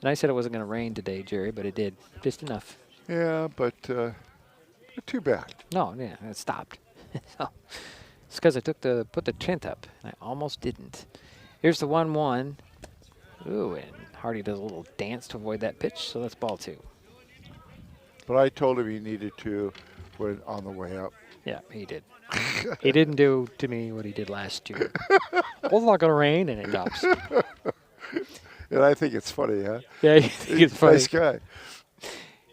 And I said it wasn't going to rain today, Jerry, but it did. Just enough. Yeah, but too bad. No, yeah, it stopped. So, it's because I put the tent up, and I almost didn't. Here's the 1-1. Ooh, and Hardy does a little dance to avoid that pitch, so that's ball 2. But I told him he needed to when on the way up. Yeah, he did. He didn't do to me what he did last year. Well, it's not going to rain, and it drops. And I think it's funny, huh? Yeah, you think it's funny. Nice guy.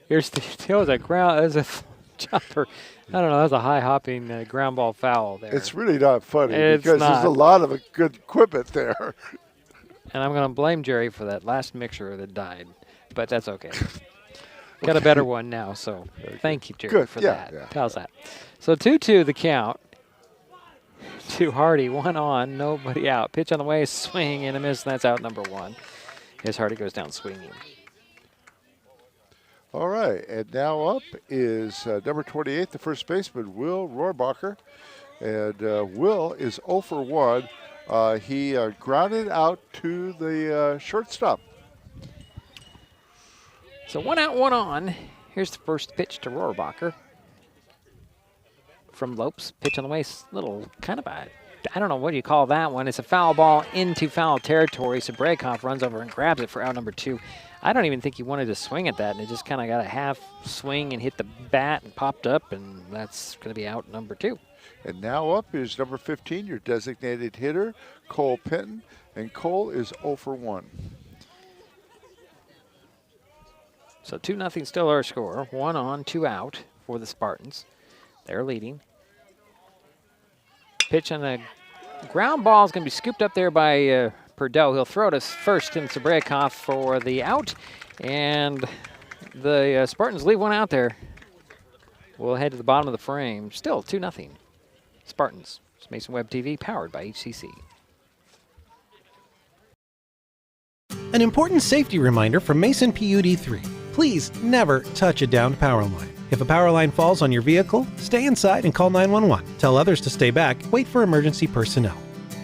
Here's the there's a jumper. I don't know. That's a high-hopping ground ball foul there. It's really not funny It's because not. there's a lot of good equipment there. And I'm going to blame Jerry for that last mixer that died, but that's okay. Got a better one now, so thank you, Jerry, for that. Yeah. How's that? So 2-2 the count. To Hardy, 1 on, nobody out. Pitch on the way, swing and a miss, and that's out number 1. As Hardy goes down swinging. All right, and now up is number 28, the first baseman, Will Rohrbacher. And Will is 0 for 1. He grounded out to the shortstop. So 1 out, 1 on. Here's the first pitch to Rohrbacher. From Lopes, pitch on the way, little kind of a, I don't know what you call that one. It's a foul ball into foul territory. So Breakoff runs over and grabs it for out number 2. I don't even think he wanted to swing at that, and it just kind of got a half swing and hit the bat and popped up, and that's going to be out number 2. And now up is number 15, your designated hitter, Cole Penton, and Cole is 0 for 1. So 2-0 still our score. 1 on, 2 out for the Spartans. They're leading. Pitch on the ground ball is going to be scooped up there by Perdot. He'll throw it first in Breakoff for the out. And the Spartans leave 1 out there. We'll head to the bottom of the frame. Still 2-0. Spartans. It's Mason Web TV, powered by HCC. An important safety reminder from Mason PUD3. Please never touch a downed power line. If a power line falls on your vehicle, stay inside and call 911. Tell others to stay back. Wait for emergency personnel.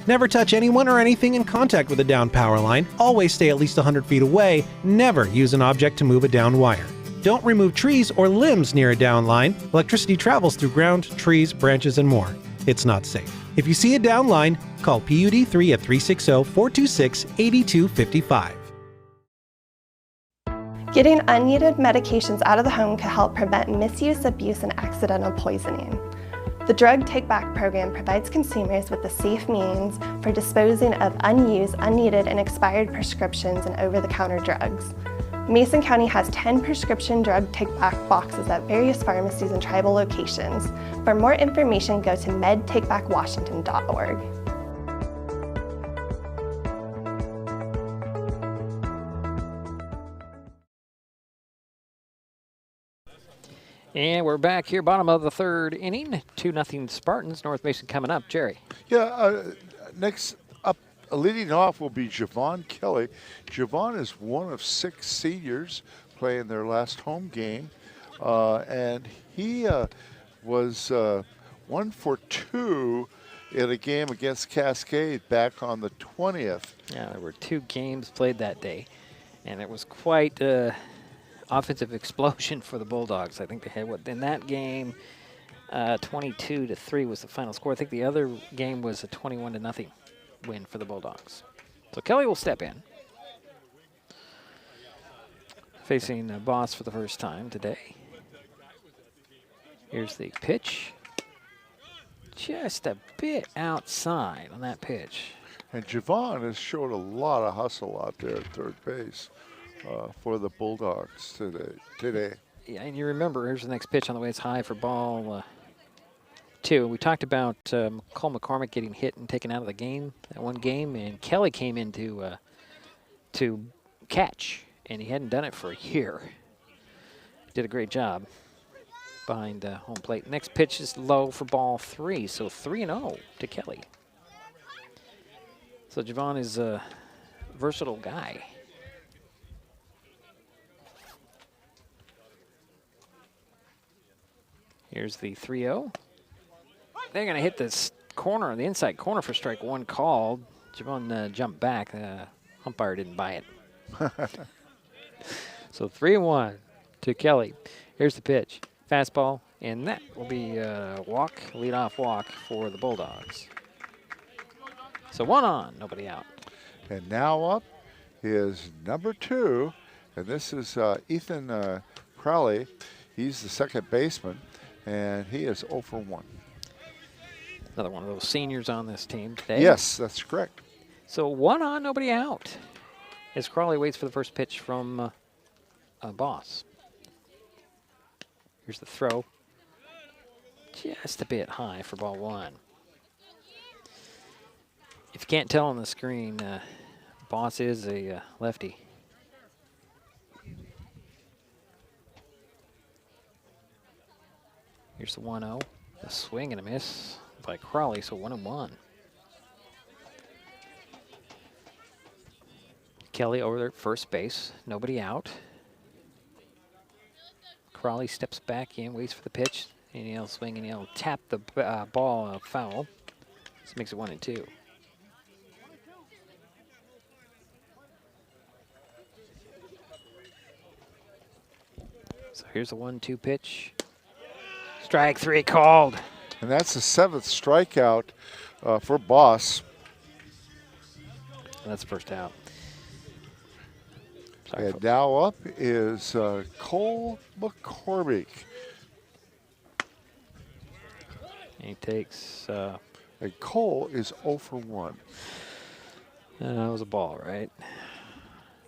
Never touch anyone or anything in contact with a downed power line. Always stay at least 100 feet away. Never use an object to move a downed wire. don't remove trees or limbs near a down line. Electricity travels through ground, trees, branches, and more. It's not safe. If you see a down line, call PUD3 at 360-426-8255. Getting unneeded medications out of the home can help prevent misuse, abuse, and accidental poisoning. The Drug Take Back program provides consumers with a safe means for disposing of unused, unneeded, and expired prescriptions and over-the-counter drugs. Mason County has 10 prescription drug take-back boxes at various pharmacies and tribal locations. For more information, go to medtakebackwashington.org. And we're back here, bottom of the third inning. 2-0 Spartans. North Mason coming up. Jerry. Yeah, next up, leading off will be Javon Kelly. Javon is one of 6 seniors playing their last home game. And he was 1 for 2 in a game against Cascade back on the 20th. Yeah, there were 2 games played that day. And it was quite offensive explosion for the Bulldogs. I think they had, in that game, 22-3 was the final score. I think the other game was a 21-0 win for the Bulldogs. So Kelly will step in. Facing Boss for the first time today. Here's the pitch. Just a bit outside on that pitch. And Javon has showed a lot of hustle out there at third base. For the Bulldogs today. Yeah, and you remember, here's the next pitch on the way. It's high for ball 2. We talked about Cole McCormick getting hit and taken out of the game, that one game, and Kelly came in to catch, and he hadn't done it for a year. Did a great job behind home plate. Next pitch is low for ball 3, so 3-0 to Kelly. So Javon is a versatile guy. Here's the 3-0. They're going to hit this corner, the inside corner for strike 1 called. Javon jumped back. Umpire didn't buy it. So 3-1 to Kelly. Here's the pitch. Fastball, and that will be a walk, leadoff walk for the Bulldogs. So 1 on, nobody out. And now up is number 2, and this is Ethan Crowley. He's the second baseman. And he is 0 for 1. Another one of those seniors on this team today. Yes, that's correct. So 1 on, nobody out. As Crawley waits for the first pitch from Boss. Here's the throw. Just a bit high for ball 1. If you can't tell on the screen, Boss is a lefty. Here's the 1-0. A swing and a miss by Crawley, so 1-1. Kelly over there at first base. Nobody out. Crawley steps back in, waits for the pitch, and he'll swing and he'll tap the ball foul. This makes it 1-2. So here's the 1-2 pitch. Strike 3 called. And that's the 7th strikeout for Boss. And that's the first out. Sorry, and folks. Now up is Cole McCormick. He takes... and Cole is 0 for 1. That was a ball, right?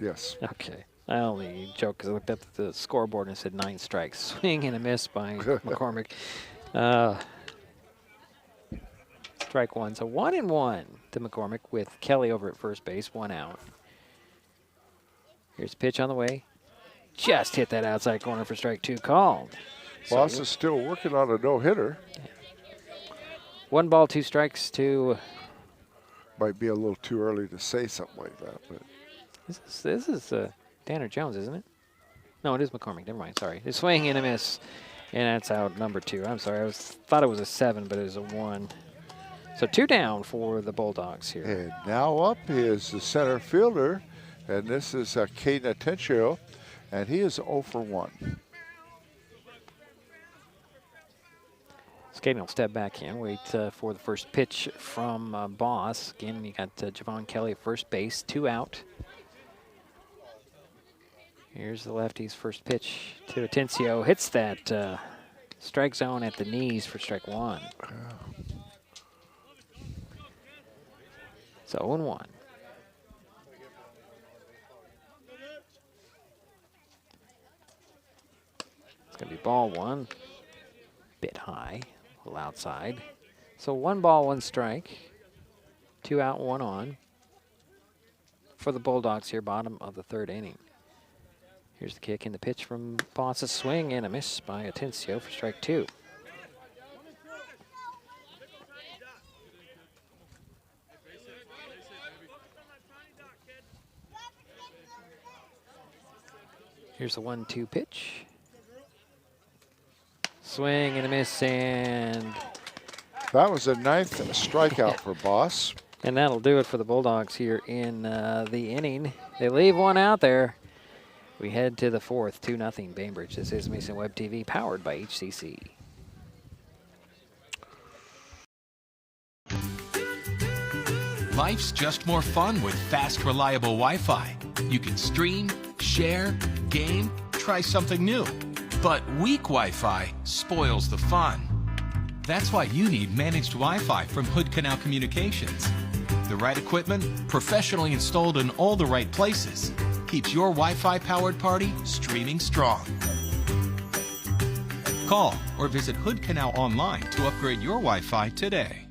Yes. Okay. I only joke because I looked up at the scoreboard and it said 9 strikes. Swing and a miss by McCormick. Strike 1. So 1-1 to McCormick with Kelly over at first base, 1 out. Here's the pitch on the way. Just hit that outside corner for strike 2 called. Boss so, is still working on a no-hitter. 1 ball, 2 strikes to... Might be a little too early to say something like that, but... This is Tanner Jones, isn't it? No, it is McCormick. Never mind. Sorry. A swing and a miss, and that's out number 2. I'm sorry. I thought it was a 7, but it was a 1. So 2 down for the Bulldogs here. And now up is the center fielder, and this is Caden Atencio, and he is 0 for 1. Skating will step back in, wait for the first pitch from Boss. Again, you got Javon Kelly at first base, 2 out. Here's the lefty's first pitch to Atencio. Hits that strike zone at the knees for strike 1. So 0-1. It's going to be ball 1. Bit high, a little outside. So 1 ball, 1 strike. 2 out, 1 on. For the Bulldogs here, bottom of the 3rd inning. Here's the kick and the pitch from Boss. A swing and a miss by Atencio for strike 2. Here's the 1-2 pitch. Swing and a miss, and that was a 9th strikeout for Boss. And that'll do it for the Bulldogs here in the inning. They leave 1 out there. We head to the 4th, 2-0 Bainbridge. This is Mason Web TV, powered by HCC. Life's just more fun with fast, reliable Wi-Fi. You can stream, share, game, try something new. But weak Wi-Fi spoils the fun. That's why you need managed Wi-Fi from Hood Canal Communications. The right equipment, professionally installed in all the right places, keeps your Wi-Fi powered party streaming strong. Call or visit Hood Canal online to upgrade your Wi-Fi today.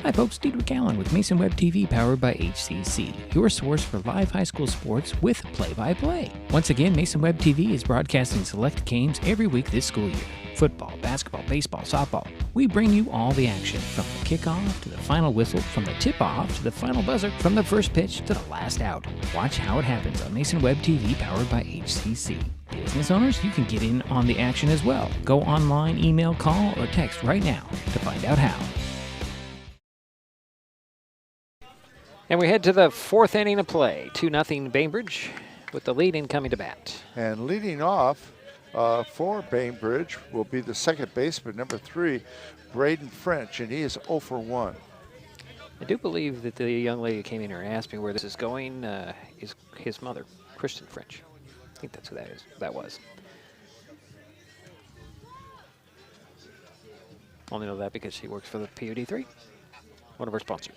Hi folks, Diedrich Allen with Mason Web TV, powered by HCC, your source for live high school sports with play-by-play. Once again, Mason Web TV is broadcasting select games every week this school year. Football, basketball, baseball, softball. We bring you all the action, from the kickoff to the final whistle, from the tip-off to the final buzzer, from the first pitch to the last out. Watch how it happens on Mason Web TV, powered by HCC. Business owners, you can get in on the action as well. Go online, email, call, or text right now to find out how. And we head to the 4th inning of play. 2-0 Bainbridge with the lead in coming to bat. And leading off for Bainbridge will be the second baseman, number 3, Braden French, and he is 0 for 1. I do believe that the young lady came in here and asked me where this is going is his mother, Kristen French. I think that's who that was. Only know that because she works for the PUD3, one of our sponsors.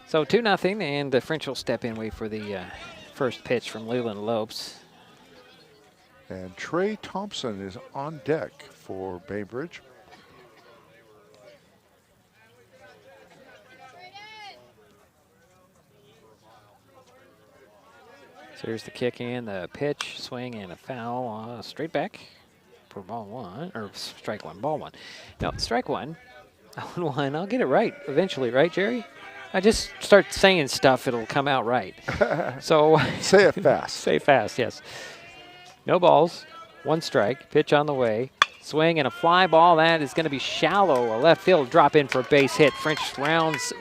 So 2-0, and French will step in, wait for the first pitch from Leland Lopes. And Trey Thompson is on deck for Bainbridge. So here's the kick and the pitch, swing and a foul, straight back for ball 1, or strike 1, ball 1. No, strike 1, 0-1. I'll get it right eventually, right, Jerry? I just start saying stuff, it'll come out right. So say it fast. Say it fast, yes. No balls, 1 strike, pitch on the way, swing and a fly ball. That is going to be shallow. A left field drop in for a base hit. French rounds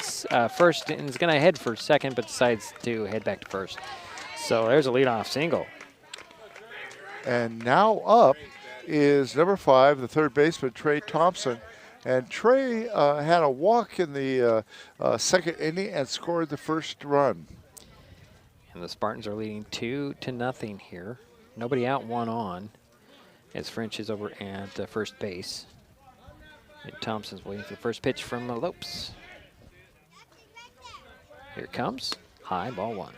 first and is going to head for second, but decides to head back to first. So there's a leadoff single. And now up is number 5, the third baseman, Trey Thompson. And Trey had a walk in the second inning and scored the first run. And the Spartans are leading 2-0 here. Nobody out, 1 on, as French is over at first base. And Thompson's waiting for the first pitch from Lopes. Here it comes. High, ball 1.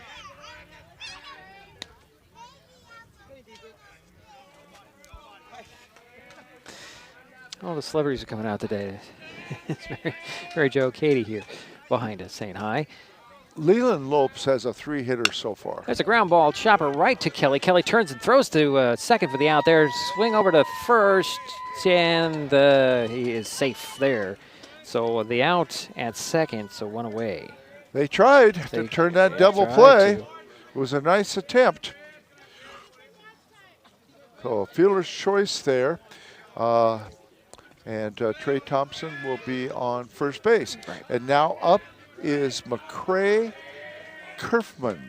All the celebrities are coming out today. It's Mary Jo Katie here behind us saying hi. Leland Lopes has a 3-hitter so far. There's a ground ball, chopper right to Kelly. Kelly turns and throws to second for the out there. Swing over to first, and he is safe there. So the out at second, so 1 away. They tried to turn that double play. It was a nice attempt. So a fielder's choice there. And Trey Thompson will be on first base. Right. And now up is McCrae Kerfman.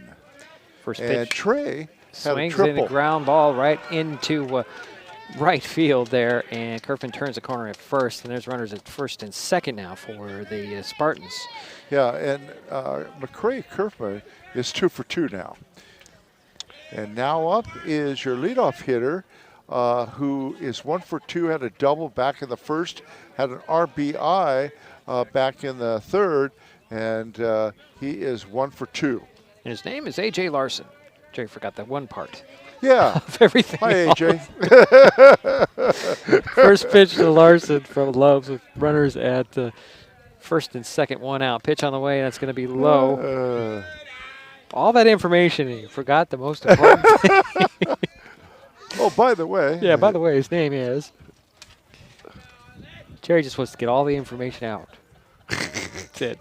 First and pitch. Trey had a Swings triple. in a ground ball right into right field there, and Kerfman turns the corner at first, and there's runners at first and second now for the Spartans. Yeah, and McCray Kerfman is 2 for 2 now. And now up is your leadoff hitter, who is 1 for 2, had a double back in the first, had an RBI back in the third, and he is 1 for 2. And his name is A.J. Larson. Jerry forgot that one part. Yeah. Of everything. Hi, AJ. First pitch to Larson from Lopes with runners at first and second, 1 out. Pitch on the way, that's going to be low. All that information, and you forgot the most important thing. Oh, by the way. Yeah, by the way, his name is. Jerry just wants to get all the information out. That's it.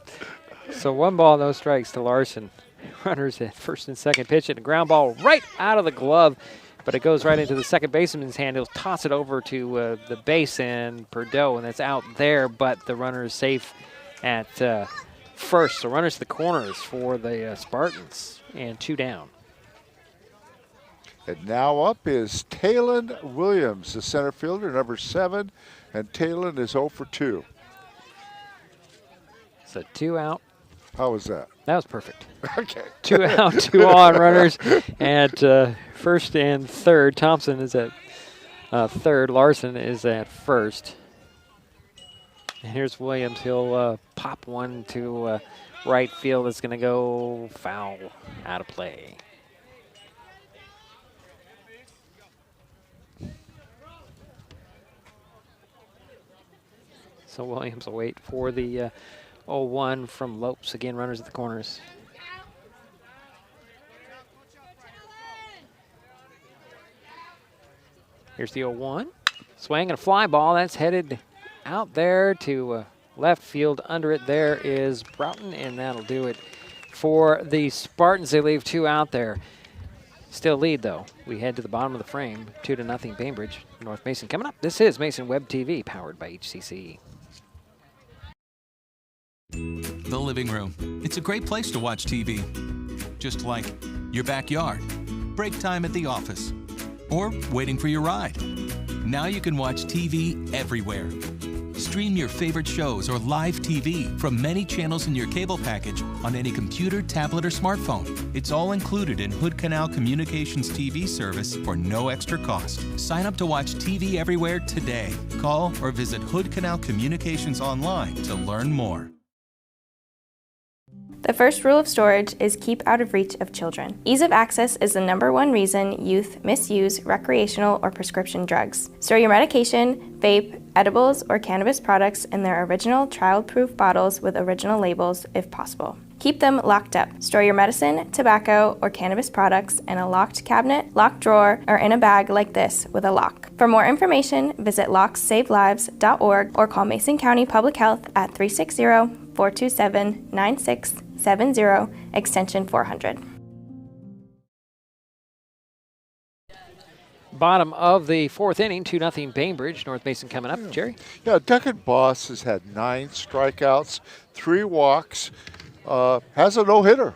So 1 ball, no strikes to Larson. Runners at first and second, pitch and a ground ball right out of the glove, but it goes right into the second baseman's hand. He'll toss it over to the base and Perdeau, and that's out there, but the runner is safe at first. So runners to the corners for the Spartans, and 2 down. And now up is Talon Williams, the center fielder, number 7, and Talon is 0 for 2. So 2 out. How was that? That was perfect. Okay. 2 out, 2 on runners at first and third. Thompson is at third. Larson is at first. And here's Williams. He'll pop one to right field. It's going to go foul, out of play. So Williams will wait for the 0-1 from Lopes. Again, runners at the corners. Here's the 0-1. Swing and a fly ball. That's headed out there to left field. Under it there is Broughton, and that'll do it for the Spartans. They leave 2 out there. Still lead, though. We head to the bottom of the frame. 2-0 Bainbridge. North Mason coming up. This is Mason Web TV, powered by HCC. The living room. It's a great place to watch TV. Just like your backyard, break time at the office, or waiting for your ride. Now you can watch TV everywhere. Stream your favorite shows or live TV from many channels in your cable package on any computer, tablet, or smartphone. It's all included in Hood Canal Communications TV service for no extra cost. Sign up to watch TV everywhere today. Call or visit Hood Canal Communications online to learn more. The first rule of storage is keep out of reach of children. Ease of access is the #1 reason youth misuse recreational or prescription drugs. Store your medication, vape, edibles, or cannabis products in their original child-proof bottles with original labels if possible. Keep them locked up. Store your medicine, tobacco, or cannabis products in a locked cabinet, locked drawer, or in a bag like this with a lock. For more information, visit locksavelives.org or call Mason County Public Health at 360-427-9670, extension 400. Bottom of the 4th inning, 2-0 Bainbridge. North Mason coming up. Jerry? Yeah, Duncan Boss has had 9 strikeouts, 3 walks, has a no-hitter.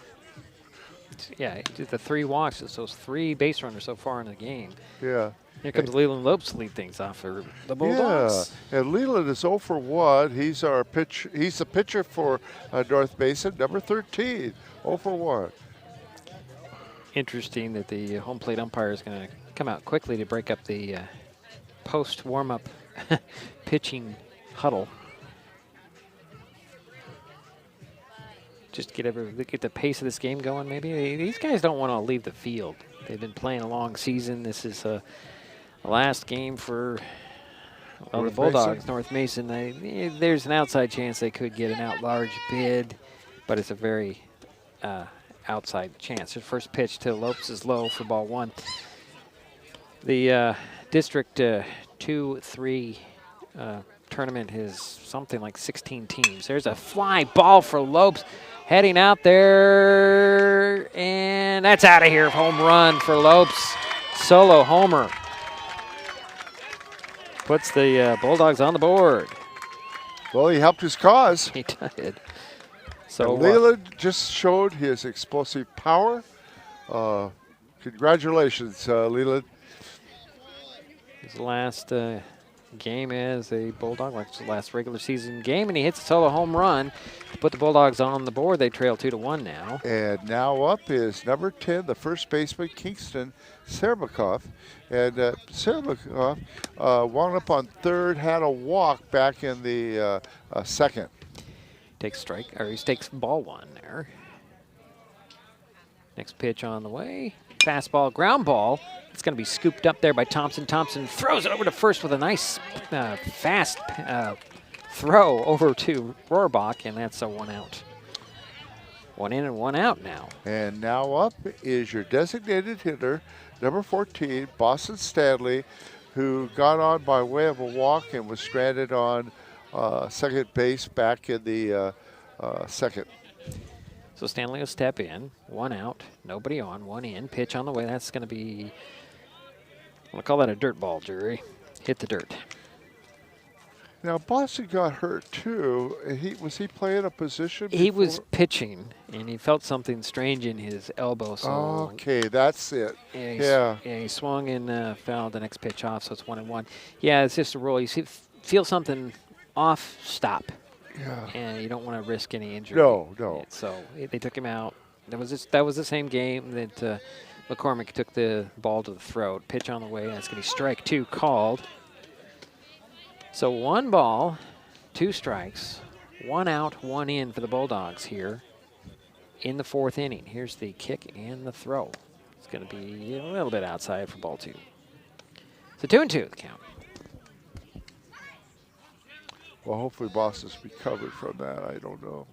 Yeah, the 3 walks. It's those 3 base runners so far in the game. Yeah. Here comes Leland Lopes to lead things off for the Bulldogs. Yeah, and Leland is 0 for 1. He's our pitch. He's the pitcher for North Mason, number 13, 0 for 1. Interesting that the home plate umpire is going to come out quickly to break up the post warm-up pitching huddle. Just get the pace of this game going. Maybe these guys don't want to leave the field. They've been playing a long season. This is the last game for the Bulldogs. Mason. North Mason. There's an outside chance they could get an out-large bid, but it's a very outside chance. Their first pitch to Lopes is low for ball 1. The District 2-3 tournament has something like 16 teams. There's a fly ball for Lopes. Heading out there, and that's out of here. Home run for Lopes. Solo homer. Puts the Bulldogs on the board. Well, he helped his cause. He did. So Leland just showed his explosive power. Congratulations, Leland. His last game as a Bulldog, like his last regular season game, and he hits a solo home run to put the Bulldogs on the board. They trail 2-1 now. And now up is number 10, the first baseman, Kingston Serbakov. And Serbakov wound up on third, had a walk back in the second. Takes he takes ball one there. Next pitch on the way. Fastball, ground ball. It's going to be scooped up there by Thompson. Thompson throws it over to first with a nice fast throw over to Rohrbach, and that's a 1 out. 1 in and 1 out now. And now up is your designated hitter, number 14, Boston Stanley, who got on by way of a walk and was stranded on second base back in the second. So Stanley will step in, 1 out, nobody on, 1 in, pitch on the way. That's going to be, I'm going to call that a dirt ball, Jury. Hit the dirt. Now Boston got hurt too. Was he playing a position before? He was pitching, and he felt something strange in his elbow. So okay, that's it. Yeah, he swung and fouled the next pitch off, so it's 1-1. Yeah, it's just a rule. You feel something off, stop. Yeah. And you don't want to risk any injury. No. So they took him out. That was the same game that McCormick took the ball to the throat. Pitch on the way. That's going to be strike 2 called. So 1 ball, 2 strikes, 1 out, 1 in for the Bulldogs here in the 4th inning. Here's the kick and the throw. It's going to be a little bit outside for ball 2. So 2-2 the count. Well, hopefully Boston's recovered from that. I don't know.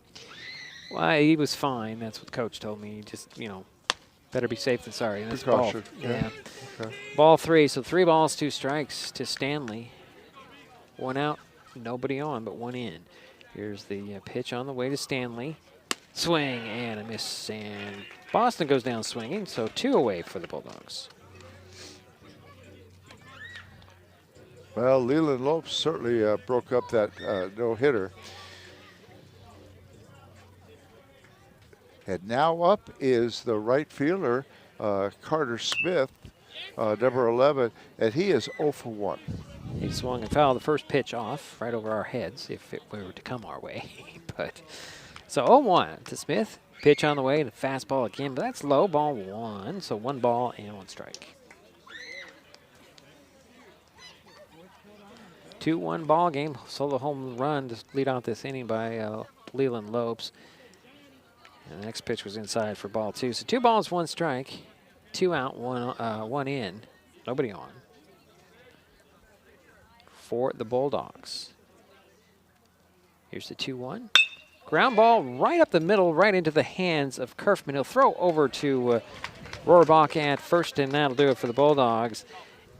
Well, he was fine. That's what Coach told me. Just, better be safe than sorry. And that's ball. Yeah. Okay. Ball 3. So 3 balls, 2 strikes to Stanley. 1 out, nobody on, but 1 in. Here's the pitch on the way to Stanley. Swing and a miss, and Boston goes down swinging. So 2 away for the Bulldogs. Well, Leland Lopes certainly broke up that no-hitter. And now up is the right fielder, Carter Smith, number 11, and he is 0 for 1. He swung and fouled the first pitch off right over our heads if it were to come our way. But so 0-1 to Smith. Pitch on the way, the fastball again, but that's low, ball 1. So 1 ball and 1 strike. 2-1 ball game. Solo home run to lead off this inning by Leland Lopes. And the next pitch was inside for ball 2. So 2 balls, 1 strike. 2 out, 1 in. Nobody on. For the Bulldogs. Here's the 2-1. Ground ball right up the middle, right into the hands of Kerfman. He'll throw over to Rohrbach at first, and that'll do it for the Bulldogs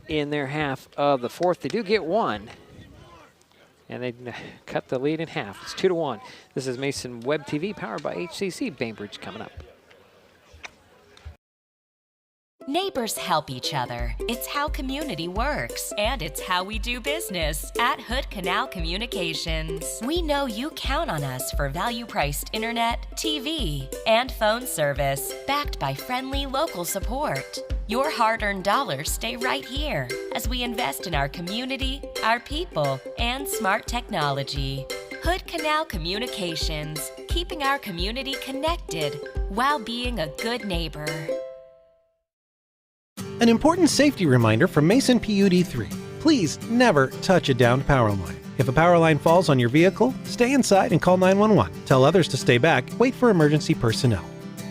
in their half of the 4th. They do get 1. And they cut the lead in half. It's 2-1. This is Mason Web TV, powered by HCC. Bainbridge coming up. Neighbors help each other. It's how community works, and it's how we do business at Hood Canal Communications. We know you count on us for value-priced internet, TV, and phone service, backed by friendly local support. Your hard-earned dollars stay right here as we invest in our community, our people, and smart technology. Hood Canal Communications, keeping our community connected while being a good neighbor. An important safety reminder from Mason PUD 3. Please never touch a downed power line. If a power line falls on your vehicle, stay inside and call 911. Tell others to stay back, wait for emergency personnel.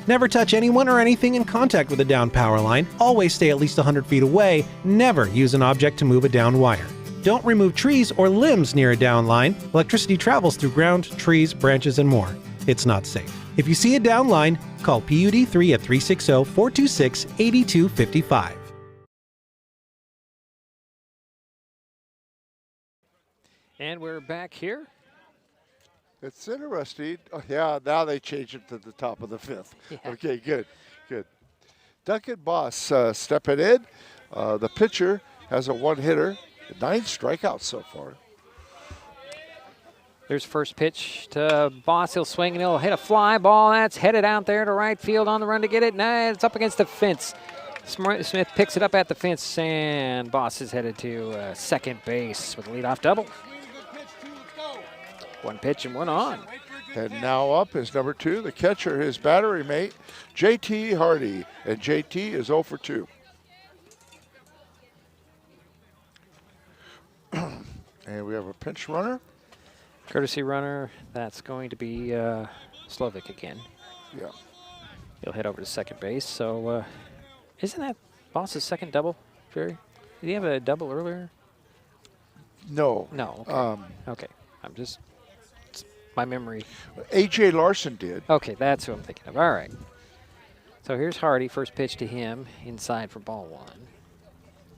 Never touch anyone or anything in contact with a downed power line. Always stay at least 100 feet away. Never use an object to move a downed wire. Don't remove trees or limbs near a downed line. Electricity travels through ground, trees, branches, and more. It's not safe. If you see a downed line, call PUD 3 at 360-426-8255. And we're back here. It's interesting. Oh, yeah, now they changed it to the top of the 5th. Yeah. Okay, good. Duncan Boss stepping in. The pitcher has a 1-hitter, 9 strikeouts so far. There's first pitch to Boss. He'll swing and he'll hit a fly ball. That's headed out there to right field on the run to get it. Nah, it's up against the fence. Smith picks it up at the fence, and Boss is headed to second base with a leadoff double. One pitch and one on. And now up is number 2, the catcher, his battery mate, JT Hardy. And JT is 0 for 2. And we have a pinch runner. Courtesy runner, that's going to be Slovic again. Yeah. He'll head over to second base. So isn't that Boss's second double, Jerry? Did he have a double earlier? No. No. Okay. Okay. I'm just, my memory. A.J. Larson did. Okay, that's who I'm thinking of. All right. So here's Hardy, first pitch to him, inside for ball 1.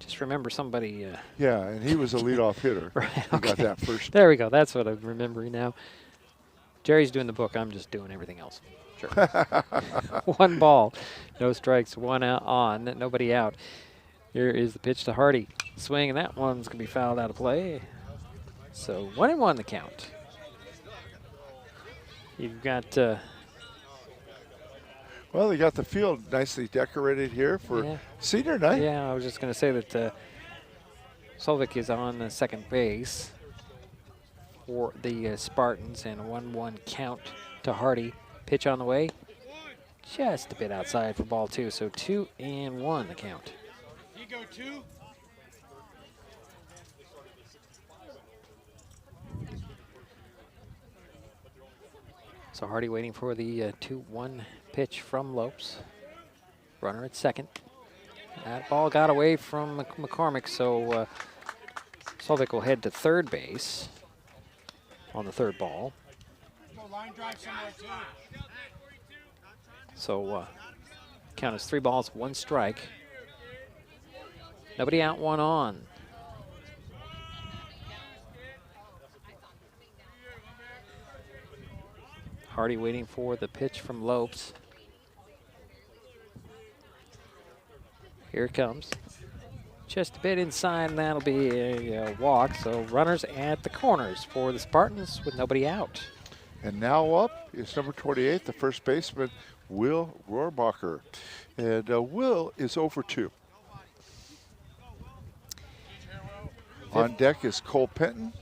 Just remember somebody. Yeah, and he was a leadoff hitter. Right, He got that first. There we go. That's what I'm remembering now. Jerry's doing the book. I'm just doing everything else. Sure. 1 ball, no strikes, 1 out on, nobody out. Here is the pitch to Hardy. Swing, and that one's going to be fouled out of play. So 1-1 the count. You've got. Well, they got the field nicely decorated here for senior night. Yeah, I was just going to say that Solvik is on the second base for the Spartans, and a 1-1 count to Hardy. Pitch on the way, just a bit outside for ball 2, so 2-1 the count. You go 2. So Hardy waiting for the 2-1 pitch from Lopes. Runner at second. That ball got away from McCormick, so Solvik will head to third base on the third ball. So count is 3 balls, 1 strike. Nobody out, 1 on. Hardy waiting for the pitch from Lopes. Here it comes. Just a bit inside, and that'll be a walk. So runners at the corners for the Spartans with nobody out. And now up is number 28, the first baseman, Will Rohrbacher. And Will is 0 for 2. On deck is Cole Penton.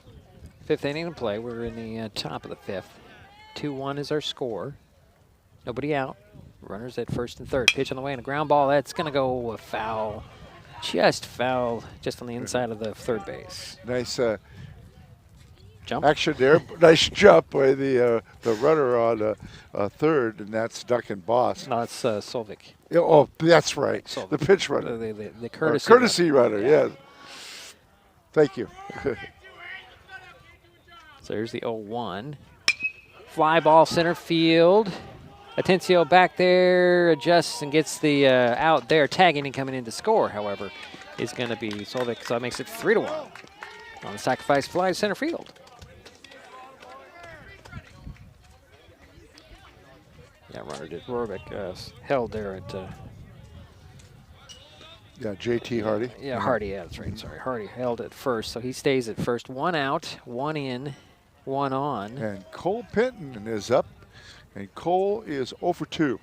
5th inning to play. We're in the top of the 5th. 2-1 is our score. Nobody out. Runners at first and third. Pitch on the way and a ground ball. That's going to go foul. Just foul, just on the inside of the third base. Nice jump action there. Nice jump by the runner on third, and that's Duncan Boss. No, it's Solvik. Yeah, oh, that's right. Solvik. The pitch runner. The courtesy, courtesy runner, yeah. yes. Thank you. So here's the 0-1. Fly ball center field. Atencio back there, adjusts and gets the out there. Tagging and coming in to score, however, is going to be Solvik, so that makes it 3-1 on the sacrifice fly center field. Yeah, runner did. Rohrbeck held there at. Yeah, JT Hardy. Yeah, Hardy, yeah, that's right. Sorry, Hardy held at first, so he stays at first. 1 out, 1 in, 1 on. And Cole Penton is up, and Cole is 0 for 2.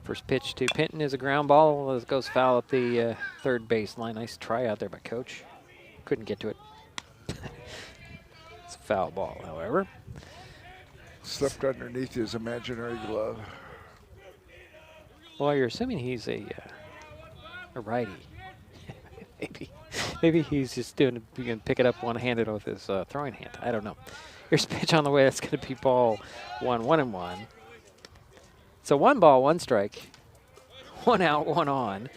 First pitch to Penton is a ground ball. It goes foul up the third baseline. Nice try out there by Coach. Couldn't get to it. It's a foul ball, however. Slipped underneath his imaginary glove. Well, you're assuming he's a righty. Maybe he's just going to pick it up one-handed with his throwing hand. I don't know. Here's a pitch on the way. That's going to be ball 1, 1-1. So 1 ball, 1 strike, 1 out, 1 on.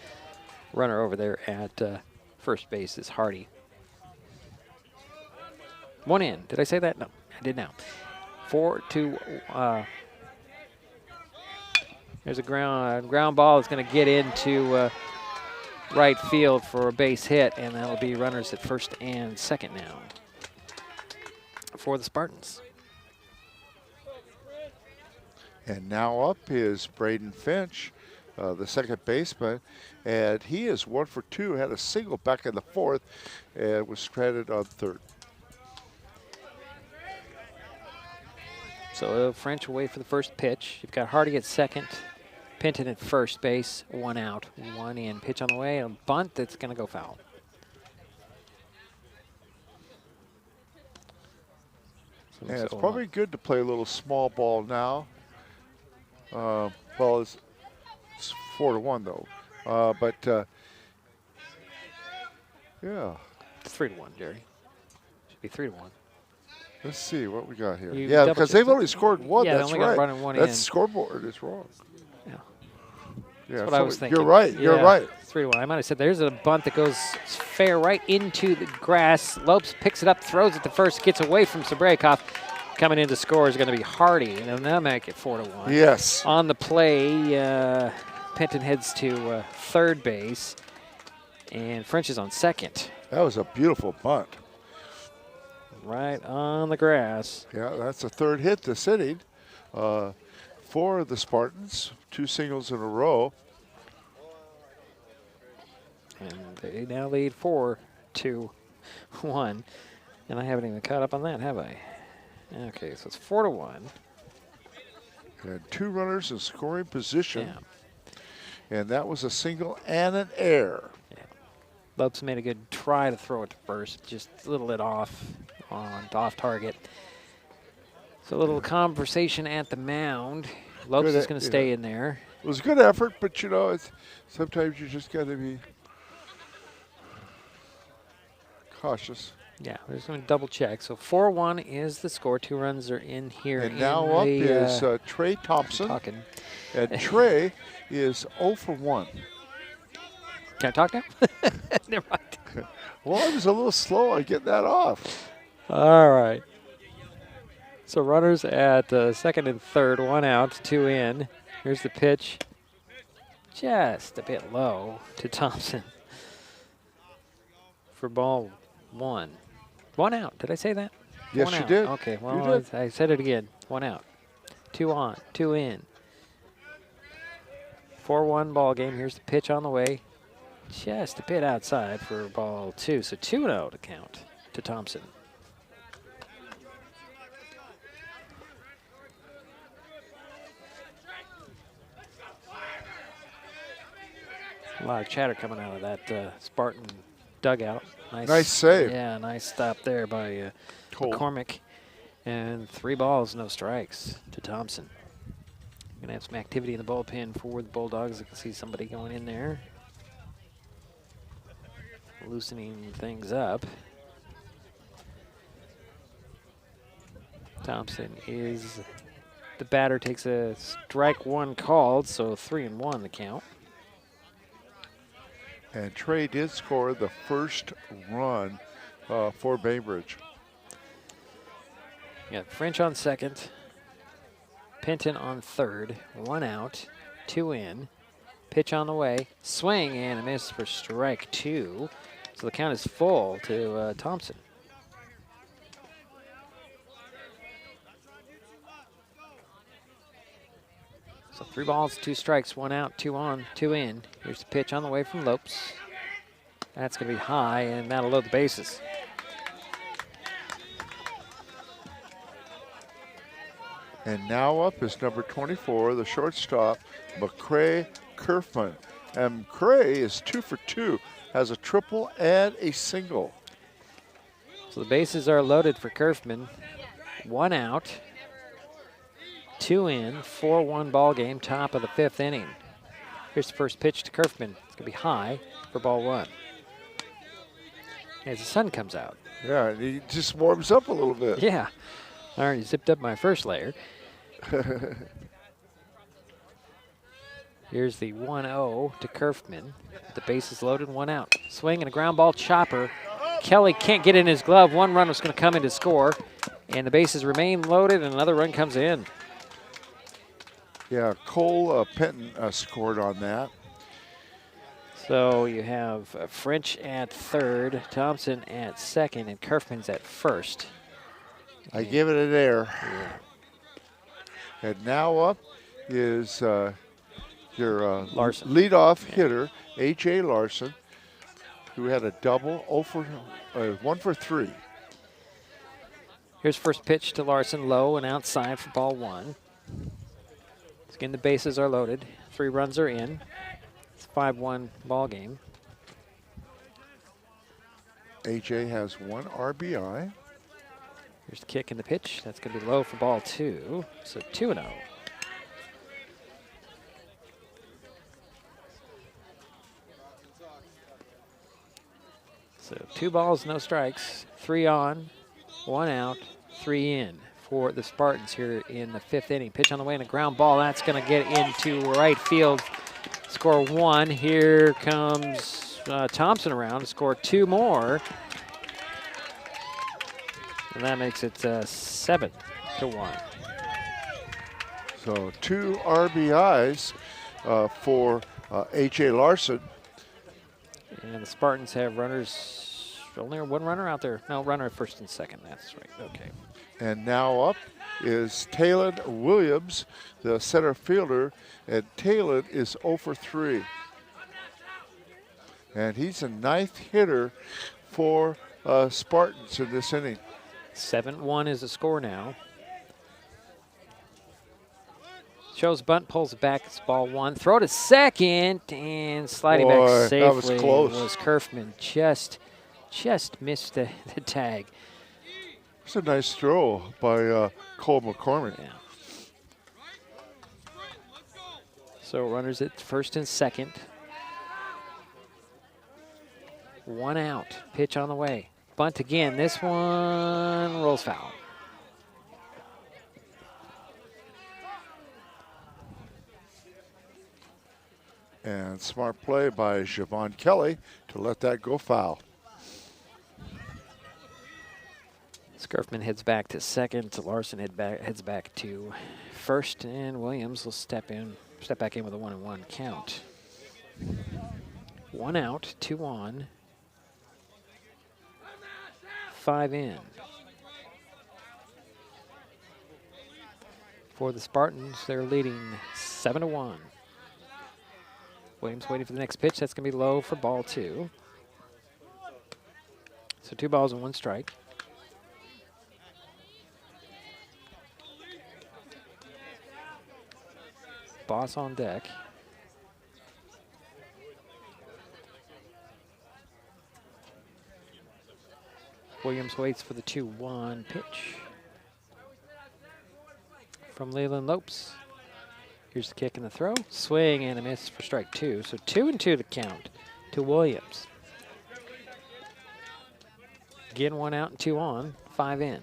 Runner over there at first base is Hardy. 1 in. Did I say that? No, I did now. 4-2. There's a ground ball that's going to get into right field for a base hit, and that'll be runners at first and second now for the Spartans. And now up is Braden Finch, the second baseman, and he is 1 for 2, had a single back in the 4th, and was stranded on third. So French will wait for the first pitch. You've got Hardy at second, Pinton at first base, 1 out, 1 in. Pitch on the way, a bunt that's going to go foul. Yeah, it's probably good to play a little small ball now. Well, it's 4-1 though. Yeah. 3-1, Jerry. Should be 3-1. Let's see what we got here. You Yeah, because they've only scored 1. Yeah, That's they only right. got running 1 That's in. scoreboard is wrong. Yeah. Yeah, That's what I was thinking. You're right. Yeah, You're right. 3-1. I might have said there's a bunt that goes fair right into the grass. Lopes picks it up, throws it to first, gets away from Sabrakov. Coming in to score is going to be Hardy, and they'll make it 4-1. Yes. On the play, Penton heads to third base, and French is on second. That was a beautiful bunt. Right on the grass. Yeah, that's the third hit this inning for the Spartans. 2 singles in a row. And they now lead 4-1. And I haven't even caught up on that, have I? Okay, so it's 4-1. And 2 runners in scoring position. Yeah. And that was a single and an error. Yeah. Lopes made a good try to throw it to first, just a little bit off target. So a little conversation at the mound. Lopes is going to stay in there. It was a good effort, but you know, it's sometimes you just got to be cautious. Yeah, we're just going to double check. So 4-1 is the score. 2 runs are in here. And now up is Trey Thompson. And Trey is 0 for 1. Can I talk now? Never mind. Well, I was a little slow on getting that off. All right. So runners at second and third, 1 out, 2 in. Here's the pitch. Just a bit low to Thompson for ball 1. 1 out. Did I say that? Yes, 1 you out. did. Okay, well, You did. I said it again. 1 out. 2 on, 2 in. 4-1 ball game. Here's the pitch on the way. Just a bit outside for ball 2. So 2-0 to count to Thompson. A lot of chatter coming out of that Spartan dugout. Nice save. Yeah, nice stop there by McCormick. And 3 balls, no strikes to Thompson. Going to have some activity in the bullpen for the Bulldogs. I can see somebody going in there, loosening things up. Thompson is the batter, takes a strike 1 called, so 3-1 the count. And Trey did score the first run for Bainbridge. Yeah, French on second, Penton on third, 1 out, 2 in. Pitch on the way, swing and a miss for strike 2. So the count is full to Thompson. So 3 balls, 2 strikes, 1 out, 2 on, 2 in. Here's the pitch on the way from Lopes. That's going to be high, and that'll load the bases. And now up is number 24, the shortstop, McCray Kerfman. And McCray is 2 for 2, has a triple and a single. So the bases are loaded for Kerfman. 1 out, 2 in, 4-1 ball game, top of the 5th inning. Here's the first pitch to Kerfman. It's going to be high for ball 1. As the sun comes out. Yeah, and he just warms up a little bit. Yeah. I already zipped up my first layer. Here's the 1-0 to Kerfman. The base is loaded, 1 out. Swing and a ground ball chopper. Kelly can't get in his glove. 1 run was going to come in to score. And the bases remain loaded, and another run comes in. Yeah, Cole Penton scored on that. So you have French at third, Thompson at second, and Kerfman's at first. I give it an air. Yeah. And now up is your Larson. leadoff hitter, A.J. Larson, who had a double, 1 for 3. Here's first pitch to Larson, low and outside for ball 1. Again, the bases are loaded. 3 runs are in. It's a 5-1 ball game. AJ has 1 RBI. Here's the kick and the pitch. That's going to be low for ball 2. So 2-0. So 2 balls, no strikes. 3 on, 1 out, 3 in for the Spartans here in the 5th inning. Pitch on the way and a ground ball. That's going to get into right field. Score 1. Here comes Thompson around to score 2 more. And that makes it 7-1. So 2 RBIs for A.J. Larson. And the Spartans have runners, only 1 runner out there. No, runner at first and second. That's right. Okay. And now up is Talon Williams, the center fielder. And Talon is 0 for 3. And he's a 9th hitter for Spartans in this inning. 7-1 is the score now. Shows bunt, pulls it back. It's ball 1. Throw to second and sliding back safely. That was close. Was Kerfman. Just missed the tag. It's a nice throw by Cole McCormick. Yeah. So runners at first and second. 1 out. Pitch on the way. Bunt again. This one rolls foul. And smart play by Javon Kelly to let that go foul. Skurfman heads back to second. Larson heads back to first, and Williams will step back in with a 1-1 count. 1 out, 2 on, 5 in. For the Spartans, they're leading 7-1. Williams waiting for the next pitch. That's going to be low for ball 2. So 2 balls and 1 strike. Boss on deck. Williams waits for the 2-1 pitch from Leland Lopes. Here's the kick and the throw. Swing and a miss for strike 2. So 2-2 to count to Williams. Again, 1 out and 2 on, 5 in.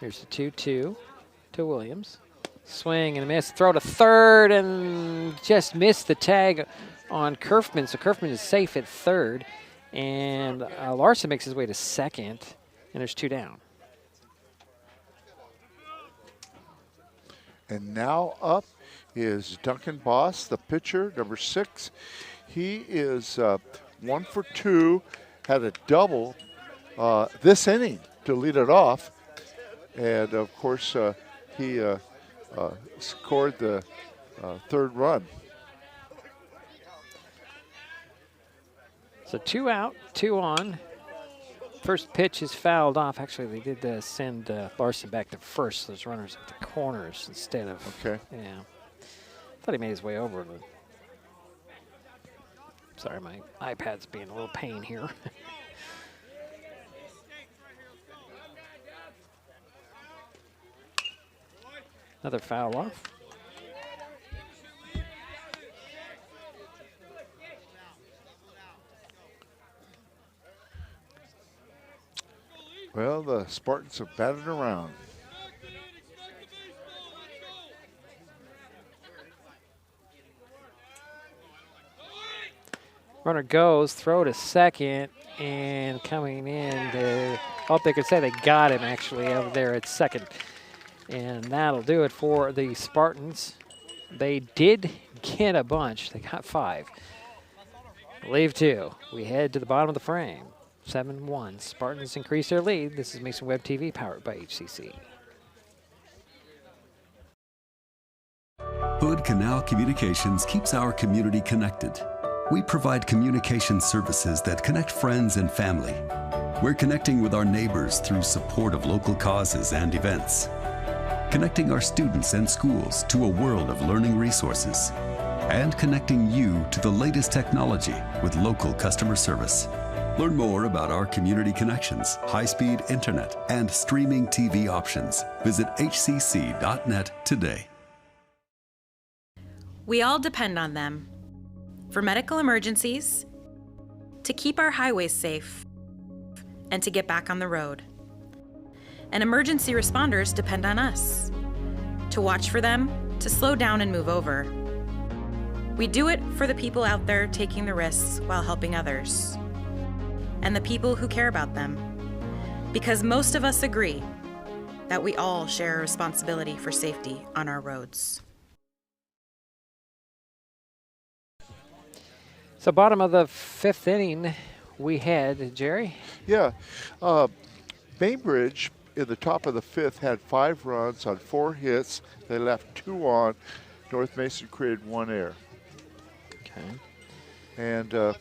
Here's the 2-2 to Williams. Swing and a miss. Throw to third and just missed the tag on Kerfman. So Kerfman is safe at third. And Larson makes his way to second. And there's 2 down. And now up is Duncan Boss, the pitcher, number 6. He is 1 for 2, had a double this inning to lead it off. And, of course, he scored the 3rd run. So 2 out, 2 on. First pitch is fouled off. Actually, they did send Larson back to first. Those runners at the corners instead of. Okay. Yeah. Thought he made his way over. But sorry, my iPad's being a little pain here. Another foul off. Well, the Spartans have batted around. Runner goes, throw to second, and coming in to, hope they could say they got him actually over there at second. And that'll do it for the Spartans. They did get a bunch. They got 5. Leave 2. We head to the bottom of the frame. 7-1. Spartans increase their lead. This is Mason Web TV, powered by HCC. Hood Canal Communications keeps our community connected. We provide communication services that connect friends and family. We're connecting with our neighbors through support of local causes and events. Connecting our students and schools to a world of learning resources. And connecting you to the latest technology with local customer service. Learn more about our community connections, high-speed internet, and streaming TV options. Visit hcc.net today. We all depend on them for medical emergencies, to keep our highways safe, and to get back on the road. And emergency responders depend on us to watch for them, to slow down and move over. We do it for the people out there taking the risks while helping others, and the people who care about them, because most of us agree that we all share a responsibility for safety on our roads. So bottom of the 5th inning we had, Jerry? Yeah. Bainbridge in the top of the 5th had 5 runs on 4 hits. They left 2 on. North Mason created 1 error. Okay. And